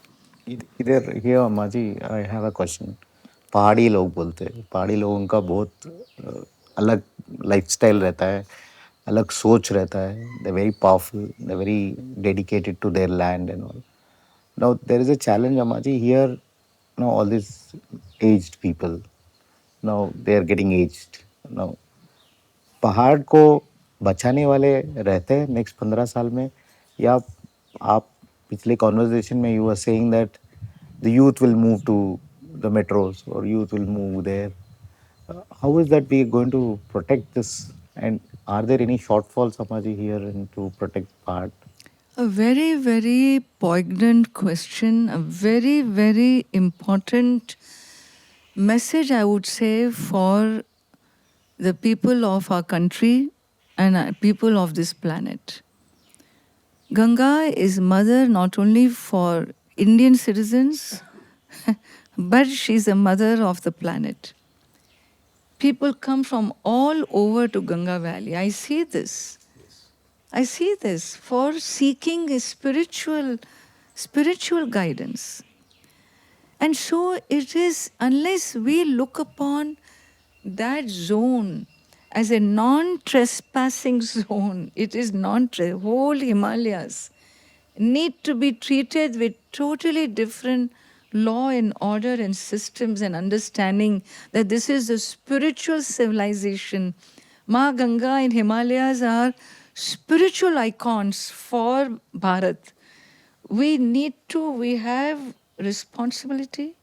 इधर here अम्माजी, I have a question. पहाड़ी लोग बोलते हैं, पहाड़ी लोगों का बहुत अलग लाइफस्टाइल रहता है, अलग सोच रहता है. They're very powerful, they're very dedicated to their land and all. Now there is a challenge, Ammaji, here. Now all these aged people, now they are getting aged. Now पहाड़ को बचाने वाले रहते हैं नेक्स्ट 15 साल में, या आप पिछले कॉन्वर्सेशन में you are saying that the youth will move to the metros और youth will move there. How is that we are going to protect this, and are there any shortfalls समाजी here in to protect pahad? A very, very poignant question, a very, very important message, I would say, for the people of our country and people of this planet. Ganga is mother not only for Indian citizens, but she's a mother of the planet. People come from all over to Ganga Valley. I see this. I see this for seeking a spiritual guidance. And so it is, unless we look upon that zone as a non-trespassing zone, it is whole Himalayas need to be treated with totally different law and order and systems and understanding that this is a spiritual civilization. Ma Ganga and Himalayas are spiritual icons for Bharat. We have responsibility,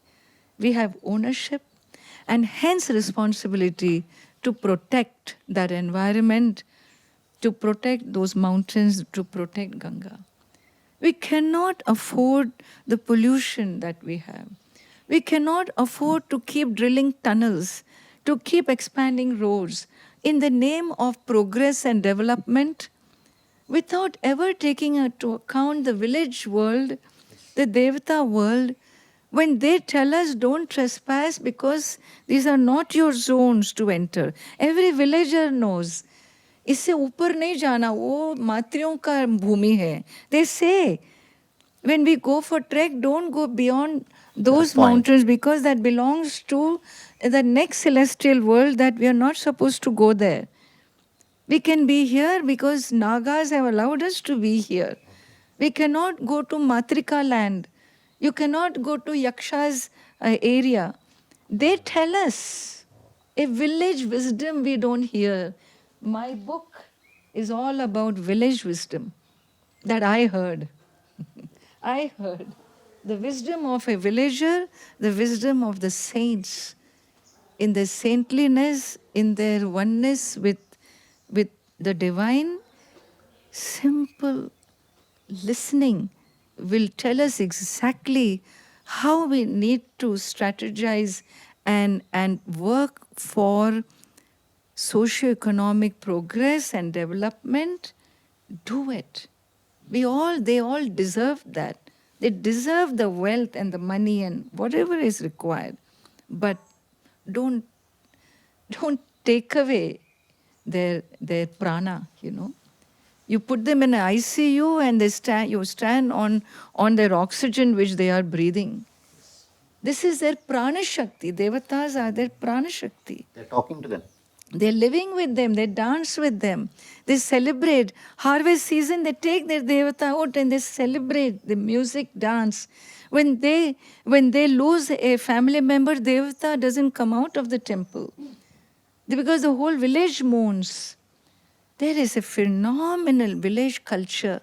we have ownership, and hence responsibility to protect that environment, to protect those mountains, to protect Ganga. We cannot afford the pollution that we have. We cannot afford to keep drilling tunnels, to keep expanding roads in the name of progress and development without ever taking into account the village world, the Devata world, when they tell us don't trespass because these are not your zones to enter. Every villager knows. इससे ऊपर नहीं जाना, वो मात्रियों का भूमि है. They say, when we go for trek, don't go beyond those mountains because that belongs to the next celestial world that we are not supposed to go there. We can be here because Nagas have allowed us to be here. We cannot go to Matrika land You cannot go to Yaksha's area. They tell us a village wisdom we don't hear. My book is all about village wisdom that I heard. I heard the wisdom of a villager, the wisdom of the saints in their saintliness, in their oneness with the divine. Simple listening will tell us exactly how we need to strategize and work for socio-economic progress and development. Do it. They all deserve that. They deserve the wealth and the money and whatever is required. But don't don't take away their prana, you know. You put them in an ICU and you stand on their oxygen which they are breathing. This is their prana shakti. Devatas are their prana shakti. They're talking to them. They're living with them, they dance with them, they celebrate. Harvest season, they take their devata out and they celebrate the music, dance. When they lose a family member, devata doesn't come out of the temple because the whole village mourns. There is a phenomenal village culture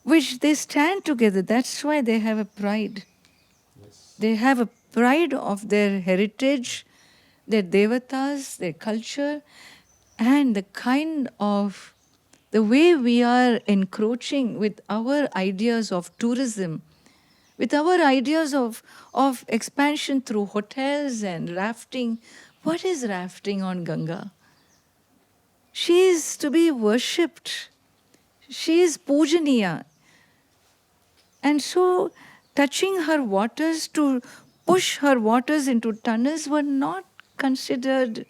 which they stand together. That's why they have a pride. They have a pride of their heritage, their devatas, their culture, and the way we are encroaching with our ideas of tourism, with our ideas of expansion through hotels and rafting. What is rafting on Ganga? She is to be worshipped. She is pujaniya. And so touching her waters, to push her waters into tunnels, were not considered.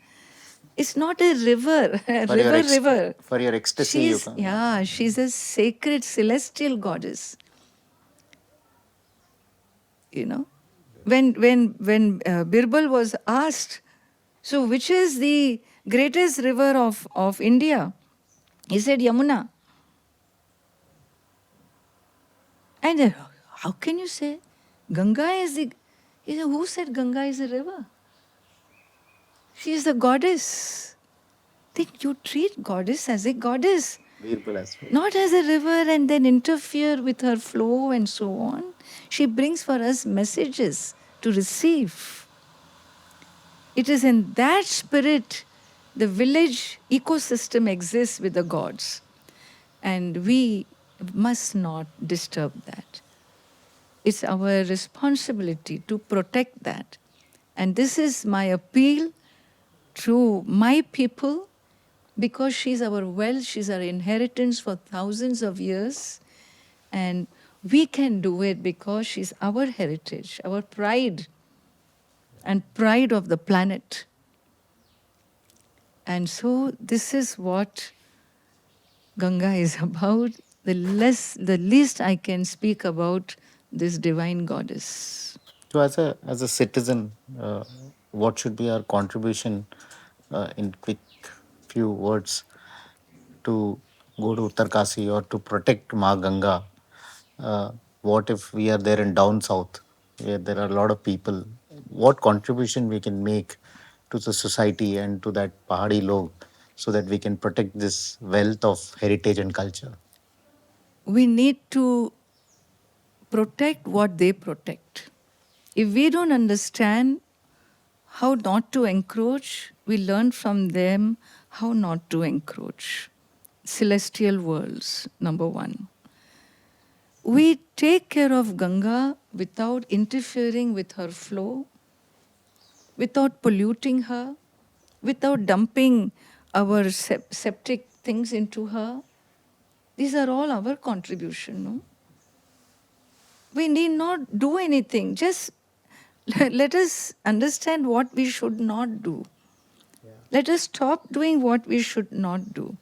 It's not a river, a river. For your ecstasy, you can. Yeah, she's a sacred celestial goddess. You know, when Birbal was asked, so which is the greatest river of India? He said Yamuna. And how can you say Ganga is the... He said, who said Ganga is a river? She is the goddess. Then you treat goddess as a goddess, not as a river and then interfere with her flow and so on. She brings for us messages to receive. It is in that spirit the village ecosystem exists with the gods. And we must not disturb that. It's our responsibility to protect that. And this is my appeal to my people, because she's our wealth, she's our inheritance for thousands of years. And we can do it because she's our heritage, our pride, and pride of the planet. And so this is what Ganga is about. The least I can speak about this divine goddess. So, as a citizen, what should be our contribution in quick few words to go to Uttarkasi or to protect Ma Ganga? What if we are there in down south, where there are a lot of people? What contribution we can make to the society and to that Pahadi log, so that we can protect this wealth of heritage and culture? We need to protect what they protect. If we don't understand how not to encroach, we learn from them how not to encroach. Celestial worlds, number one. We take care of Ganga without interfering with her flow, without polluting her, without dumping our septic things into her. These are all our contribution, no? We need not do anything. Just let us understand what we should not do. Let us stop doing what we should not do.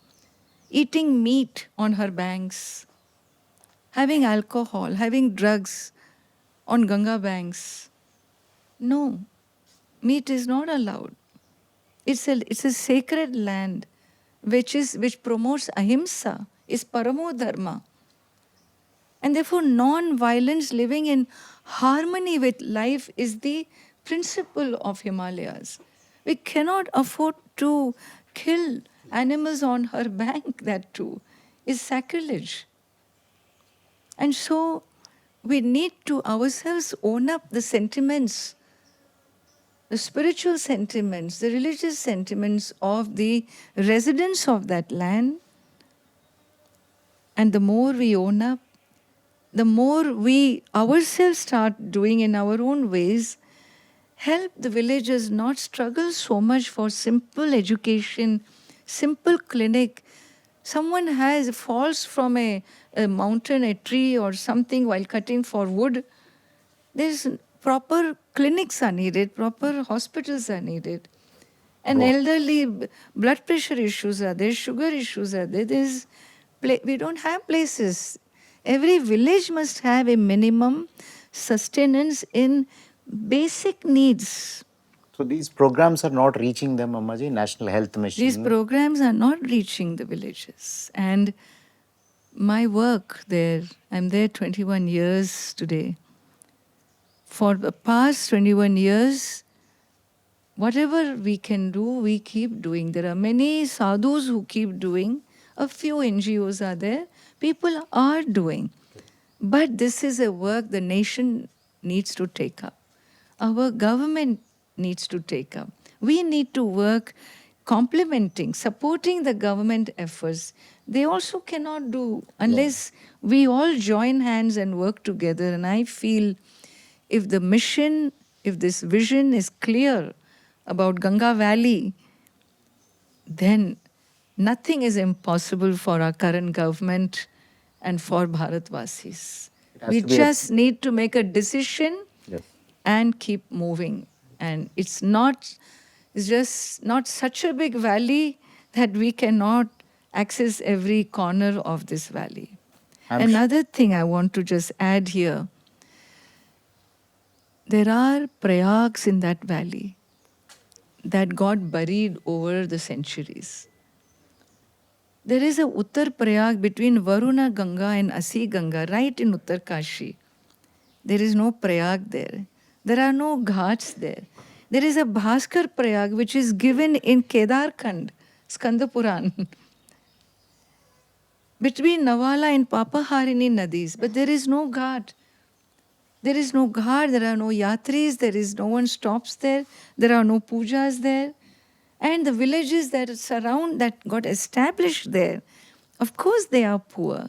Eating meat on her banks, having alcohol, having drugs on Ganga banks. No, meat is not allowed. It's a sacred land which promotes ahimsa, is paramo dharma. And therefore, non-violence, living in harmony with life, is the principle of Himalayas. We cannot afford to kill animals on her bank, that too is sacrilege. And so we need to ourselves own up the sentiments, the spiritual sentiments, the religious sentiments of the residents of that land. And the more we own up, the more we ourselves start doing in our own ways, help the villagers not struggle so much for simple education, simple clinic. Someone falls from a mountain, a tree or something while cutting for wood. There's proper clinics are needed, proper hospitals are needed. And elderly blood pressure issues are there, sugar issues are there. We don't have places. Every village must have a minimum sustenance in basic needs. So these programs are not reaching them, Ammaji, National Health Mission. These programs are not reaching the villages. And my work there, I'm there 21 years today. For the past 21 years, whatever we can do, we keep doing. There are many sadhus who keep doing. A few NGOs are there. People are doing. But this is a work the nation needs to take up. Our government needs to take up. We need to work complementing, supporting the government efforts. They also cannot do unless we all join hands and work together. And I feel if the mission, if this vision is clear about Ganga Valley, then nothing is impossible for our current government and for Bharatvasis. We just need to make a decision and keep moving. And it's just not such a big valley that we cannot access every corner of this valley. Another thing I want to just add here, there are prayags in that valley that got buried over the centuries. There is a Uttar Prayag between Varuna Ganga and Asi Ganga, right in Uttar Kashi. There is no Prayag there. There are no ghats there. There is a Bhaskar Prayag which is given in Kedarkand, Skanda Puran, between Navala and Papaharini Nadis, but there is no ghat. There is no ghat, there are no yatris, there is no one stops there, there are no pujas there. And the villages that surround, that got established there, of course they are poor.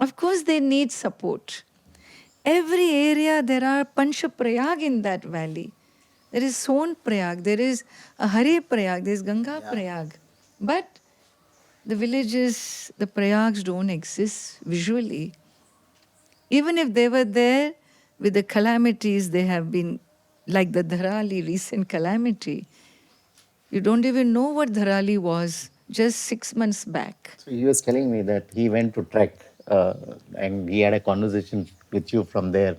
Of course they need support. Every area there are Pancha Prayag in that valley. There is Son Prayag, there is a Hare Prayag, there is Ganga Prayag. But the villages, the Prayags don't exist visually. Even if they were there, with the calamities they have been, like the Dharali recent calamity, you don't even know what Dharali was just 6 months back. So he was telling me that he went to trek and he had a conversation with you from there.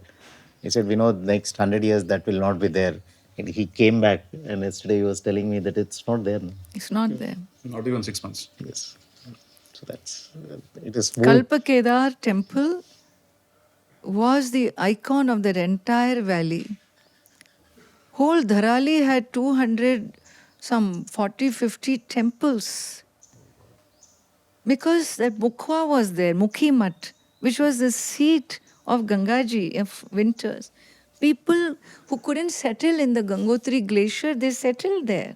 He said, we know the next 100 years that will not be there. And he came back and yesterday he was telling me that it's not there now. It's not there. Not even 6 months. Yes. So that's, it is... Kalpa Kedar temple was the icon of that entire valley. Whole Dharali had 200, some 40, 50 temples. Because that Mukhwa was there, Mukhi Mat, which was the seat of Gangaji of winters. People who couldn't settle in the Gangotri glacier, they settled there.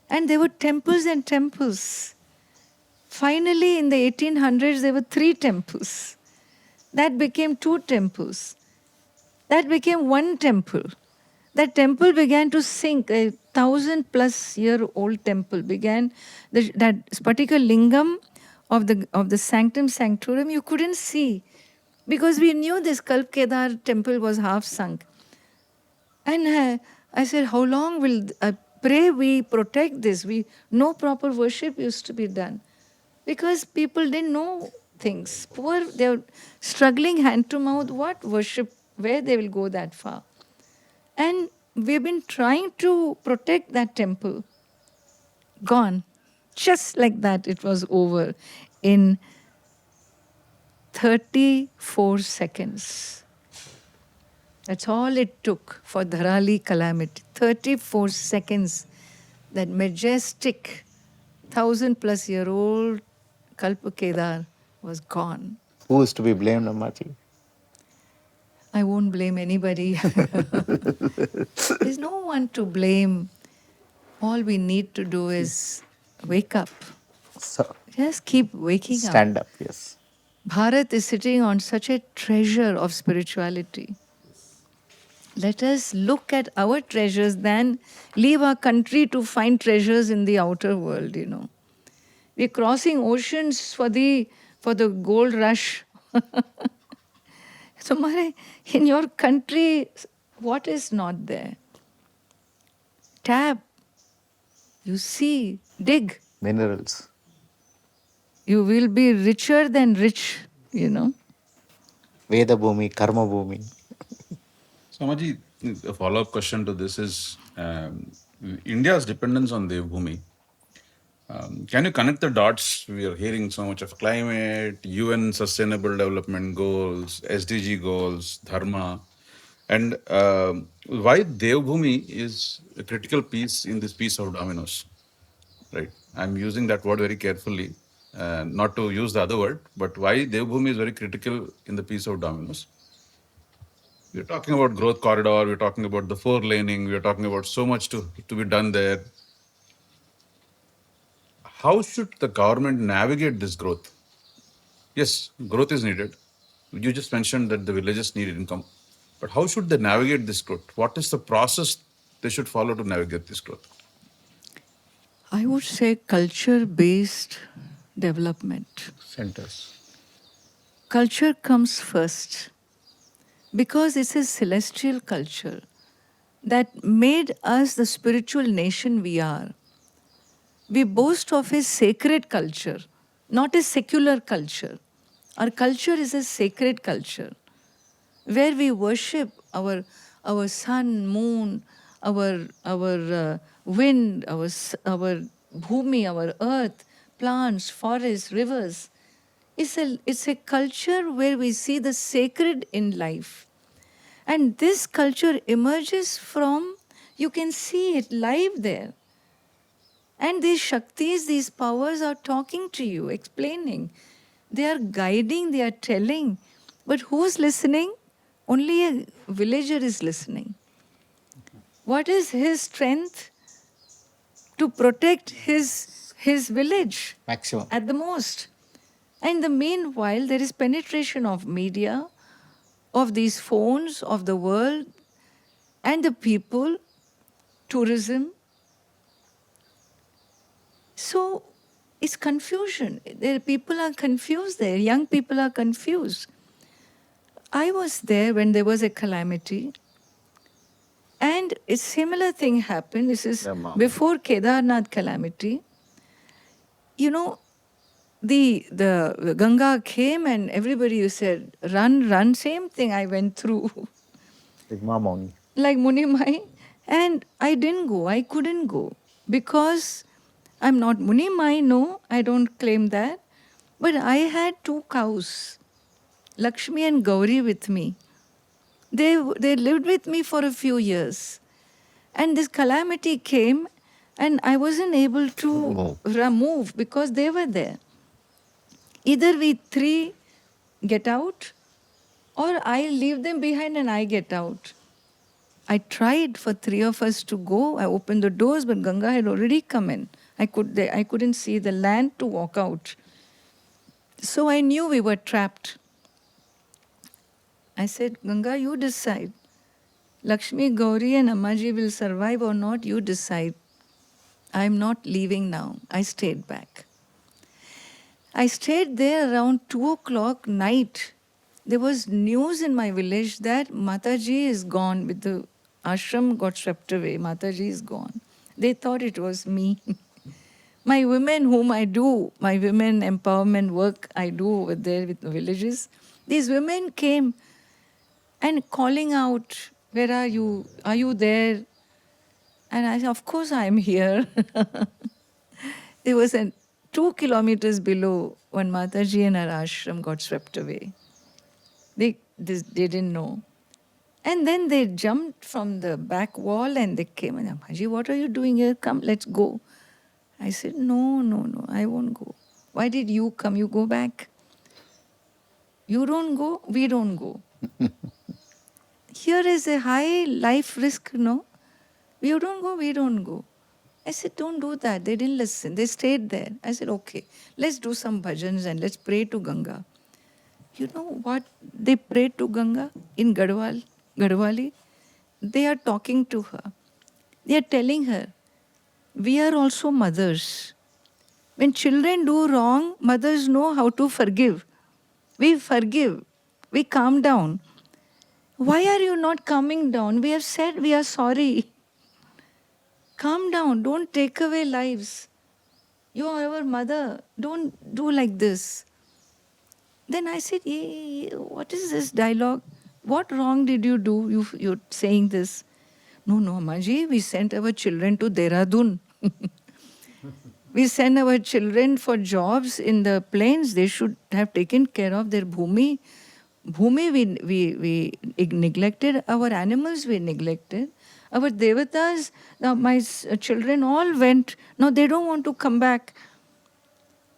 And there were temples and temples. Finally, in the 1800s, there were 3 temples. That became 2 temples. That became 1 temple. That temple began to sink. A 1,000-plus-year-old temple began. That Spatika Lingam of the Sanctum Sanctorum you couldn't see, because we knew this Kalp Kedar temple was half sunk. And I said, how long will pray we protect this? No proper worship used to be done, because people didn't know things. Poor, they're struggling hand to mouth. What worship? Where they will go that far? And we've been trying to protect that temple. Gone. Just like that, it was over in 34 seconds. That's all it took for Dharali calamity. 34 seconds. That majestic 1,000+ year old Kalpa Kedar was gone. Who is to be blamed, Ammaji? I won't blame anybody. There's no one to blame. All we need to do is wake up. So, Just keep waking up. stand up, yes. Bharat is sitting on such a treasure of spirituality. Let us look at our treasures than leave our country to find treasures in the outer world, you know. We're crossing oceans for the gold rush. So, Mare, in your country, what is not there? Tap, you see, dig. Minerals. You will be richer than rich, you know. Veda Bhumi, Karma Bhumi. So, Amaji, a follow-up question to this is India's dependence on Devbhumi. Can you connect the dots? We are hearing so much of climate, UN Sustainable Development Goals, SDG goals, Dharma, and why Devbhumi is a critical piece in this piece of dominoes, right? I'm using that word very carefully, not to use the other word, but why Devbhumi is very critical in the piece of dominoes. We're talking about growth corridor, we're talking about the 4 laning, we're talking about so much to be done there. How should the government navigate this growth? Yes, growth is needed. You just mentioned that the villages need income. But how should they navigate this growth? What is the process they should follow to navigate this growth? I would say culture-based development. Centers. Culture comes first because it's a celestial culture that made us the spiritual nation we are. We boast of a sacred culture, not a secular culture. Our culture is a sacred culture where we worship our sun, moon, our wind, our bhumi, our earth, plants, forests, rivers. It's a culture where we see the sacred in life. And this culture emerges from, you can see it live there. And these Shaktis, these powers are talking to you, explaining. They are guiding, they are telling. But who's listening? Only a villager is listening. What is his strength? To protect his village. Maximum. At the most. And in the meanwhile, there is penetration of media, of these phones, of the world, and the people, tourism. So it's confusion. People are confused there. Young people are confused. I was there when there was a calamity. And a similar thing happened. This is before Kedarnath calamity. You know, the Ganga came and everybody said, run, run. Same thing I went through. Like Munimai. And I didn't go. I couldn't go. Because I'm not Munimai, no. I don't claim that. But I had 2 cows. Lakshmi and Gauri with me. They lived with me for a few years. And this calamity came and I wasn't able to move because they were there. Either we 3 get out or I leave them behind and I get out. I tried for 3 of us to go. I opened the doors, but Ganga had already come in. I couldn't see the land to walk out. So I knew we were trapped. I said, Ganga, you decide. Lakshmi, Gauri and Ammaji will survive or not, you decide. I'm not leaving now. I stayed back. I stayed there around 2 o'clock night. There was news in my village that Mataji is gone. With the ashram got swept away. Mataji is gone. They thought it was me. My women whom I do, my women empowerment work I do over there with the villages, these women came and calling out, where are you? Are you there? And I said, of course I am here. There was a 2 kilometers below, one Mataji and her ashram got swept away. They didn't know. And then they jumped from the back wall and they came and, Ammaji, what are you doing here? Come, let's go. I said, no, I won't go. Why did you come? You go back. You don't go, we don't go. Here is a high life risk, no? You don't go, we don't go. I said, don't do that. They didn't listen. They stayed there. I said, okay, let's do some bhajans and let's pray to Ganga. You know what they prayed to Ganga in Garhwali? They are talking to her. They are telling her, we are also mothers. When children do wrong, mothers know how to forgive. We forgive. We calm down. Why are you not calming down? We have said we are sorry. Calm down. Don't take away lives. You are our mother. Don't do like this. Then I said, what is this dialogue? What wrong did you do? You're saying this. No, Ammaji, we sent our children to Dehradun. We send our children for jobs in the plains. They should have taken care of their bhumi. Bhumi, we neglected. Our animals, we neglected. Our devatas, now my children all went. Now they don't want to come back.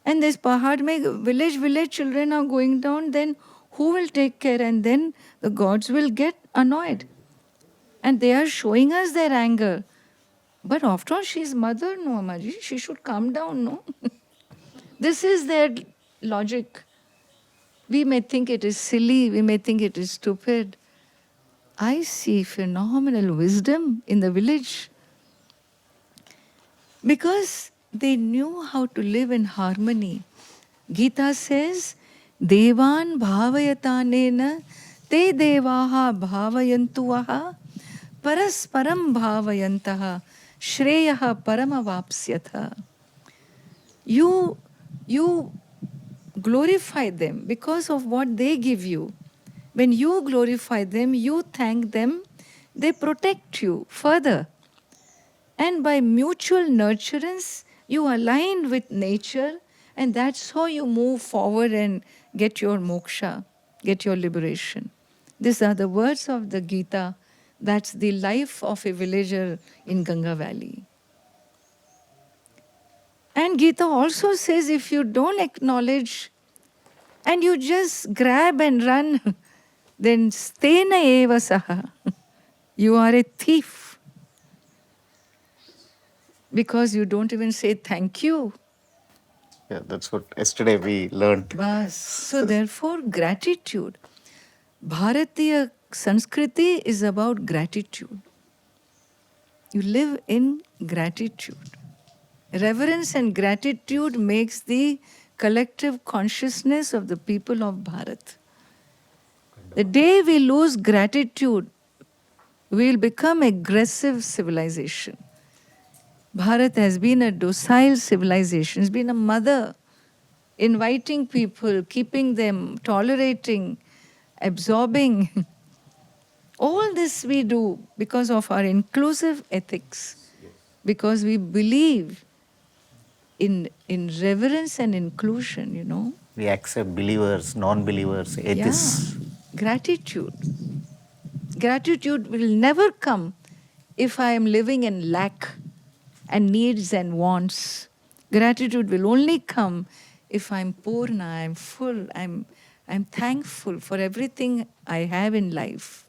And this Pahad mein village children are going down, then who will take care? And then the gods will get annoyed. And they are showing us their anger. But after all, she is mother, no, Ammaji. She should calm down, no? This is their logic. We may think it is silly, we may think it is stupid. I see phenomenal wisdom in the village. Because they knew how to live in harmony. Gita says, Devan bhavayatanena te devaha bhavayantuvaha parasparam bhavayantaha shreyaha paramavapsyatha. You glorify them because of what they give you. When you glorify them, you thank them, they protect you further. And by mutual nurturance, you align with nature, and that's how you move forward and get your moksha, get your liberation. These are the words of the Gita. That's the life of a villager in Ganga Valley. And Gita also says if you don't acknowledge and you just grab and run, then stena eva saha. You are a thief. Because you don't even say thank you. Yeah, that's what yesterday we learned. Bas. So therefore, gratitude. Bharatiya Sanskriti is about gratitude. You live in gratitude. Reverence and gratitude makes the collective consciousness of the people of Bharat. The day we lose gratitude, we will become aggressive civilization. Bharat has been a docile civilization. It's been a mother, inviting people, keeping them, tolerating, absorbing. All this we do because of our inclusive ethics, because we believe in reverence and inclusion, you know. We accept believers, non-believers, atheists. Yeah. Gratitude. Gratitude will never come if I am living in lack and needs and wants. Gratitude will only come if I'm purna, I'm full, I'm thankful for everything I have in life.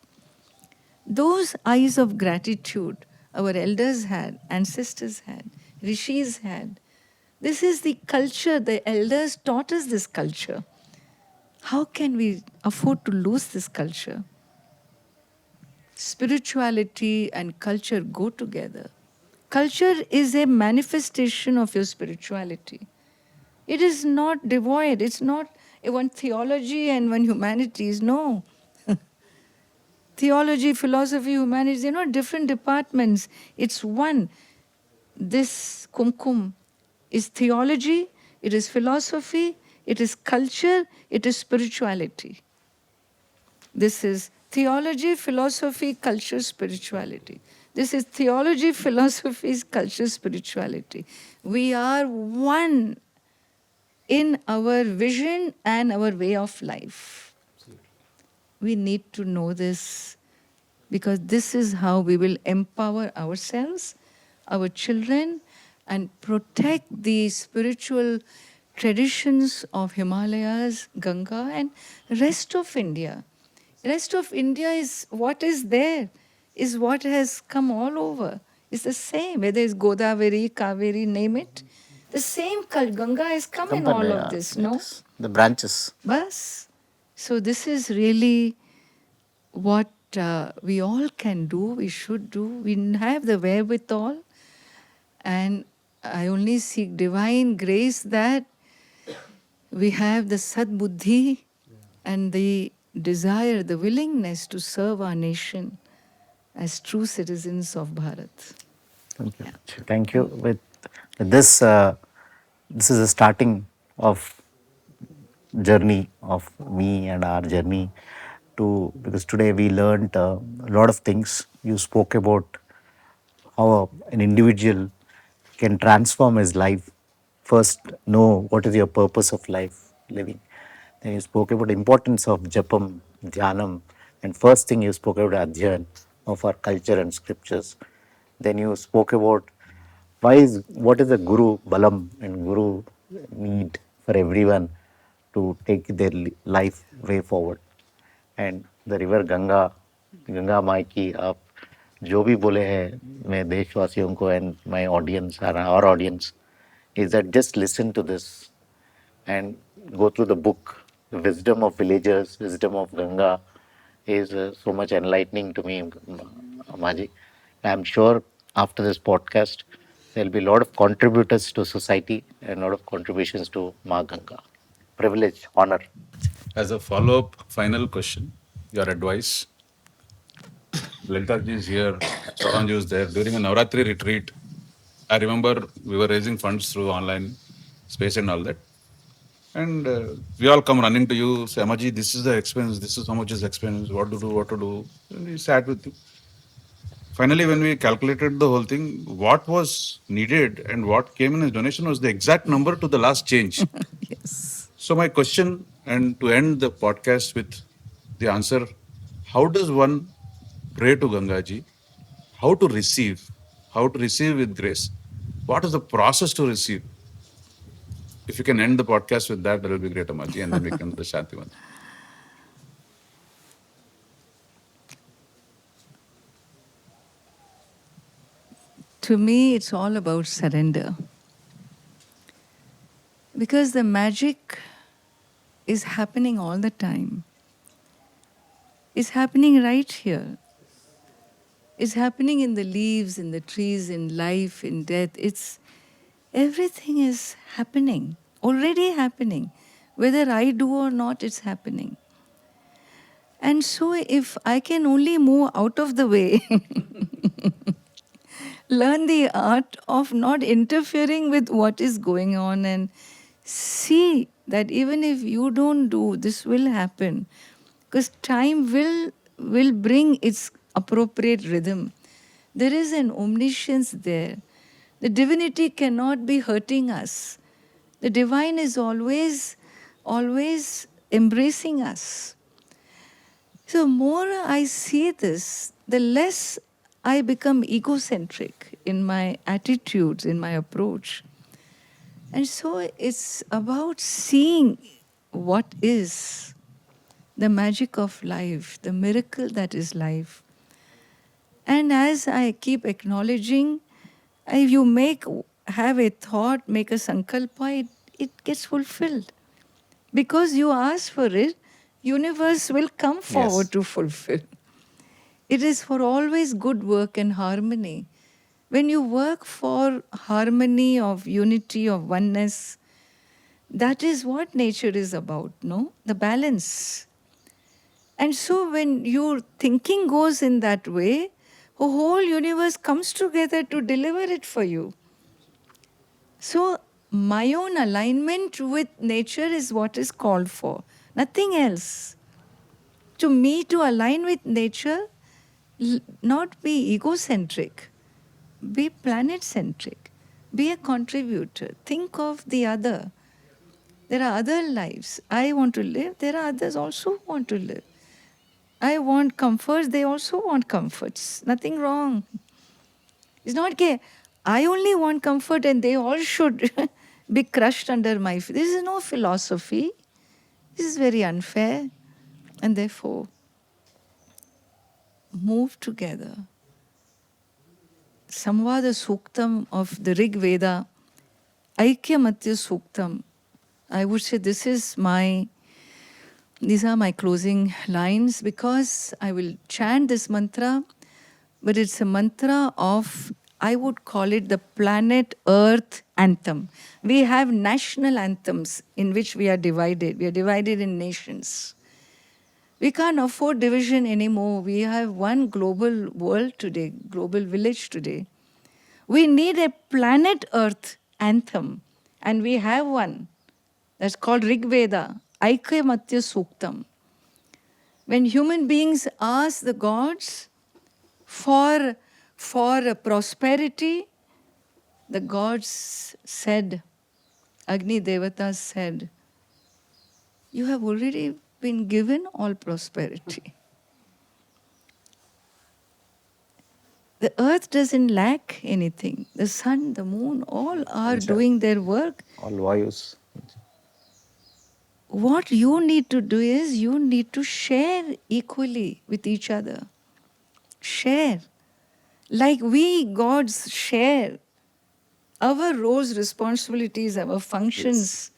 Those eyes of gratitude our elders had, ancestors had, rishis had. This is the culture, the elders taught us this culture. How can we afford to lose this culture? Spirituality and culture go together. Culture is a manifestation of your spirituality. It is not devoid. It's not one theology and one humanities. No. Theology, philosophy, humanities, they're not different departments. It's one. This kumkum is theology, it is philosophy, it is culture, it is spirituality. This is theology, philosophy, culture, spirituality. This is theology, philosophy, culture, spirituality. We are one in our vision and our way of life. We need to know this because this is how we will empower ourselves, our children, and protect the spiritual traditions of Himalayas, Ganga, and rest of India. Rest of India is what is there, is what has come all over. It's the same, whether it's Godavari, Kaveri, name it. The same Ganga has come in all of this, no? The branches. Bas. So this is really what we all can do, we should do. We have the wherewithal, and I only seek divine grace that we have the sadbuddhi and the desire, the willingness to serve our nation as true citizens of Bharat. Thank you. Thank you. With this, this is the starting of journey of me and our journey to, because today we learned a lot of things. You spoke about how an individual can transform his life. First, know what is your purpose of life living. Then you spoke about the importance of japam, dhyanam, and first thing you spoke about adhyan of our culture and scriptures. Then you spoke about what is the guru balam and guru need for everyone to take their life way forward. And the river Ganga, Ganga Mai की आप जो भी बोले हैं मैं देशवासियों को and my audience our audience is that just listen to this and go through the book. The wisdom of villagers, wisdom of Ganga is so much enlightening to me, Ammaji. I'm sure after this podcast, there'll be a lot of contributors to society and a lot of contributions to Ma Ganga. Privilege, honor. As a follow-up final question, your advice. Lalitarji is here, Saranji is there. During a Navratri retreat, I remember we were raising funds through online space and all that. And we all come running to you, say, Ammaji, this is the expense, this is how much is expense, what to do, what to do. And we sat with you. Finally, when we calculated the whole thing, what was needed and what came in as donation was the exact number to the last change. Yes. So my question, and to end the podcast with the answer, how does one pray to Gangaji? How to receive? How to receive with grace? What is the process to receive? If you can end the podcast with that will be great, Ammaji, and then we can do the Shanti Mantra. To me, it's all about surrender. Because the magic is happening all the time. It's happening right here. It's happening in the leaves, in the trees, in life, in death. Everything is happening, already happening. Whether I do or not, it's happening. And so if I can only move out of the way, learn the art of not interfering with what is going on and see that even if you don't do, this will happen. Because time will bring its appropriate rhythm. There is an omniscience there. The divinity cannot be hurting us. The divine is always embracing us. So more I see this, the less I become egocentric in my attitudes, in my approach. And so it's about seeing what is the magic of life, the miracle that is life. And as I keep acknowledging, if you have a thought, make a sankalpa, it gets fulfilled. Because you ask for it, universe will come forward to fulfill. It is for always good work and harmony. When you work for harmony of unity, of oneness, that is what nature is about, no? The balance. And so when your thinking goes in that way, the whole universe comes together to deliver it for you. So my own alignment with nature is what is called for, nothing else. To me, to align with nature, not be egocentric, be planet-centric, be a contributor, think of the other. There are other lives. I want to live. There are others also who want to live. I want comforts. They also want comforts. Nothing wrong. It's not okay. I only want comfort and they all should be crushed under my feet. This is no philosophy. This is very unfair. And therefore, move together. Samvada Suktam of the Rig Veda, Aikyamatya Suktam. I would say these are my closing lines, because I will chant this mantra, but it's a mantra of, I would call it the planet Earth anthem. We have national anthems in which we are divided. We are divided in nations. We can't afford division anymore. We have one global world today, global village today. We need a planet Earth anthem, and we have one. That's called Rig Veda, Aikyamatya Suktam. When human beings ask the gods for prosperity, the gods said, Agni Devatas said, you have already been given all prosperity. The earth doesn't lack anything. The sun, the moon, all are doing their work. All Vayus. What you need to do is you need to share equally with each other. Share. Like we gods share our roles, responsibilities, our functions.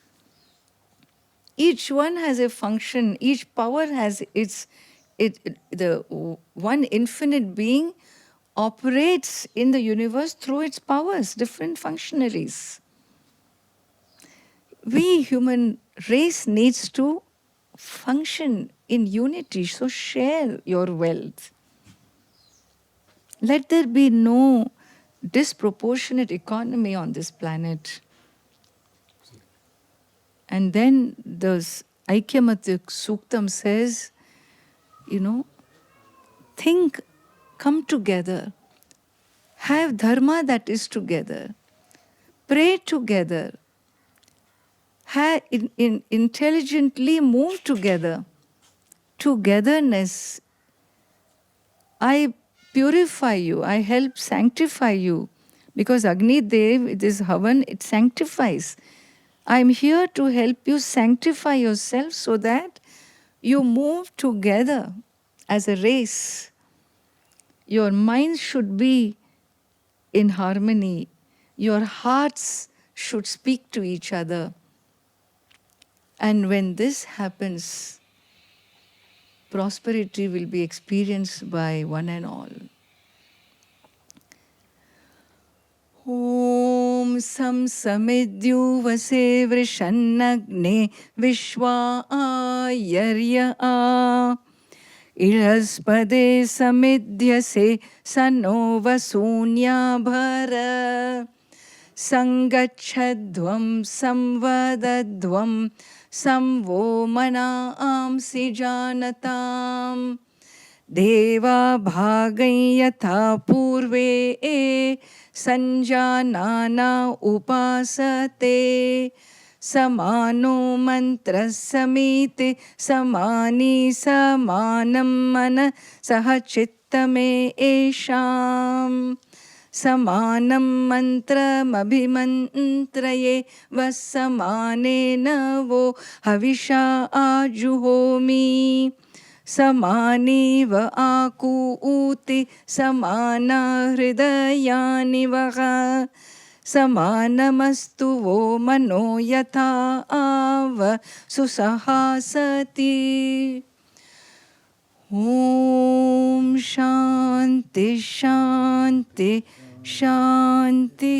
Each one has a function. Each power has the one infinite being operates in the universe through its powers, different functionaries. We human race needs to function in unity, so share your wealth. Let there be no disproportionate economy on this planet. And then the Aikyamatya Suktam says, think, come together, have dharma that is together, pray together, intelligently move together. Togetherness. I purify you, I help sanctify you. Because Agni Dev, this Havan, it sanctifies. I'm here to help you sanctify yourself so that you move together as a race. Your minds should be in harmony. Your hearts should speak to each other. And when this happens, prosperity will be experienced by one and all. Om sam samidyuvase vrishannagne vishwayarya Ilaspade samidhyase sano vasunya bhara Sangachadvam samvadadvam samvo manaamsi janatam Deva bhagayatha purve sanjanana upasate Samano mantra samite samani samanam mana sahachittame esham Samanam mantram abhimantraye vasamane navo havisha ajuhomi Samani va akuuti samana hridayani vaha Samanamastu vo mano yatha ava susahasati Om Shanti Shanti Shanti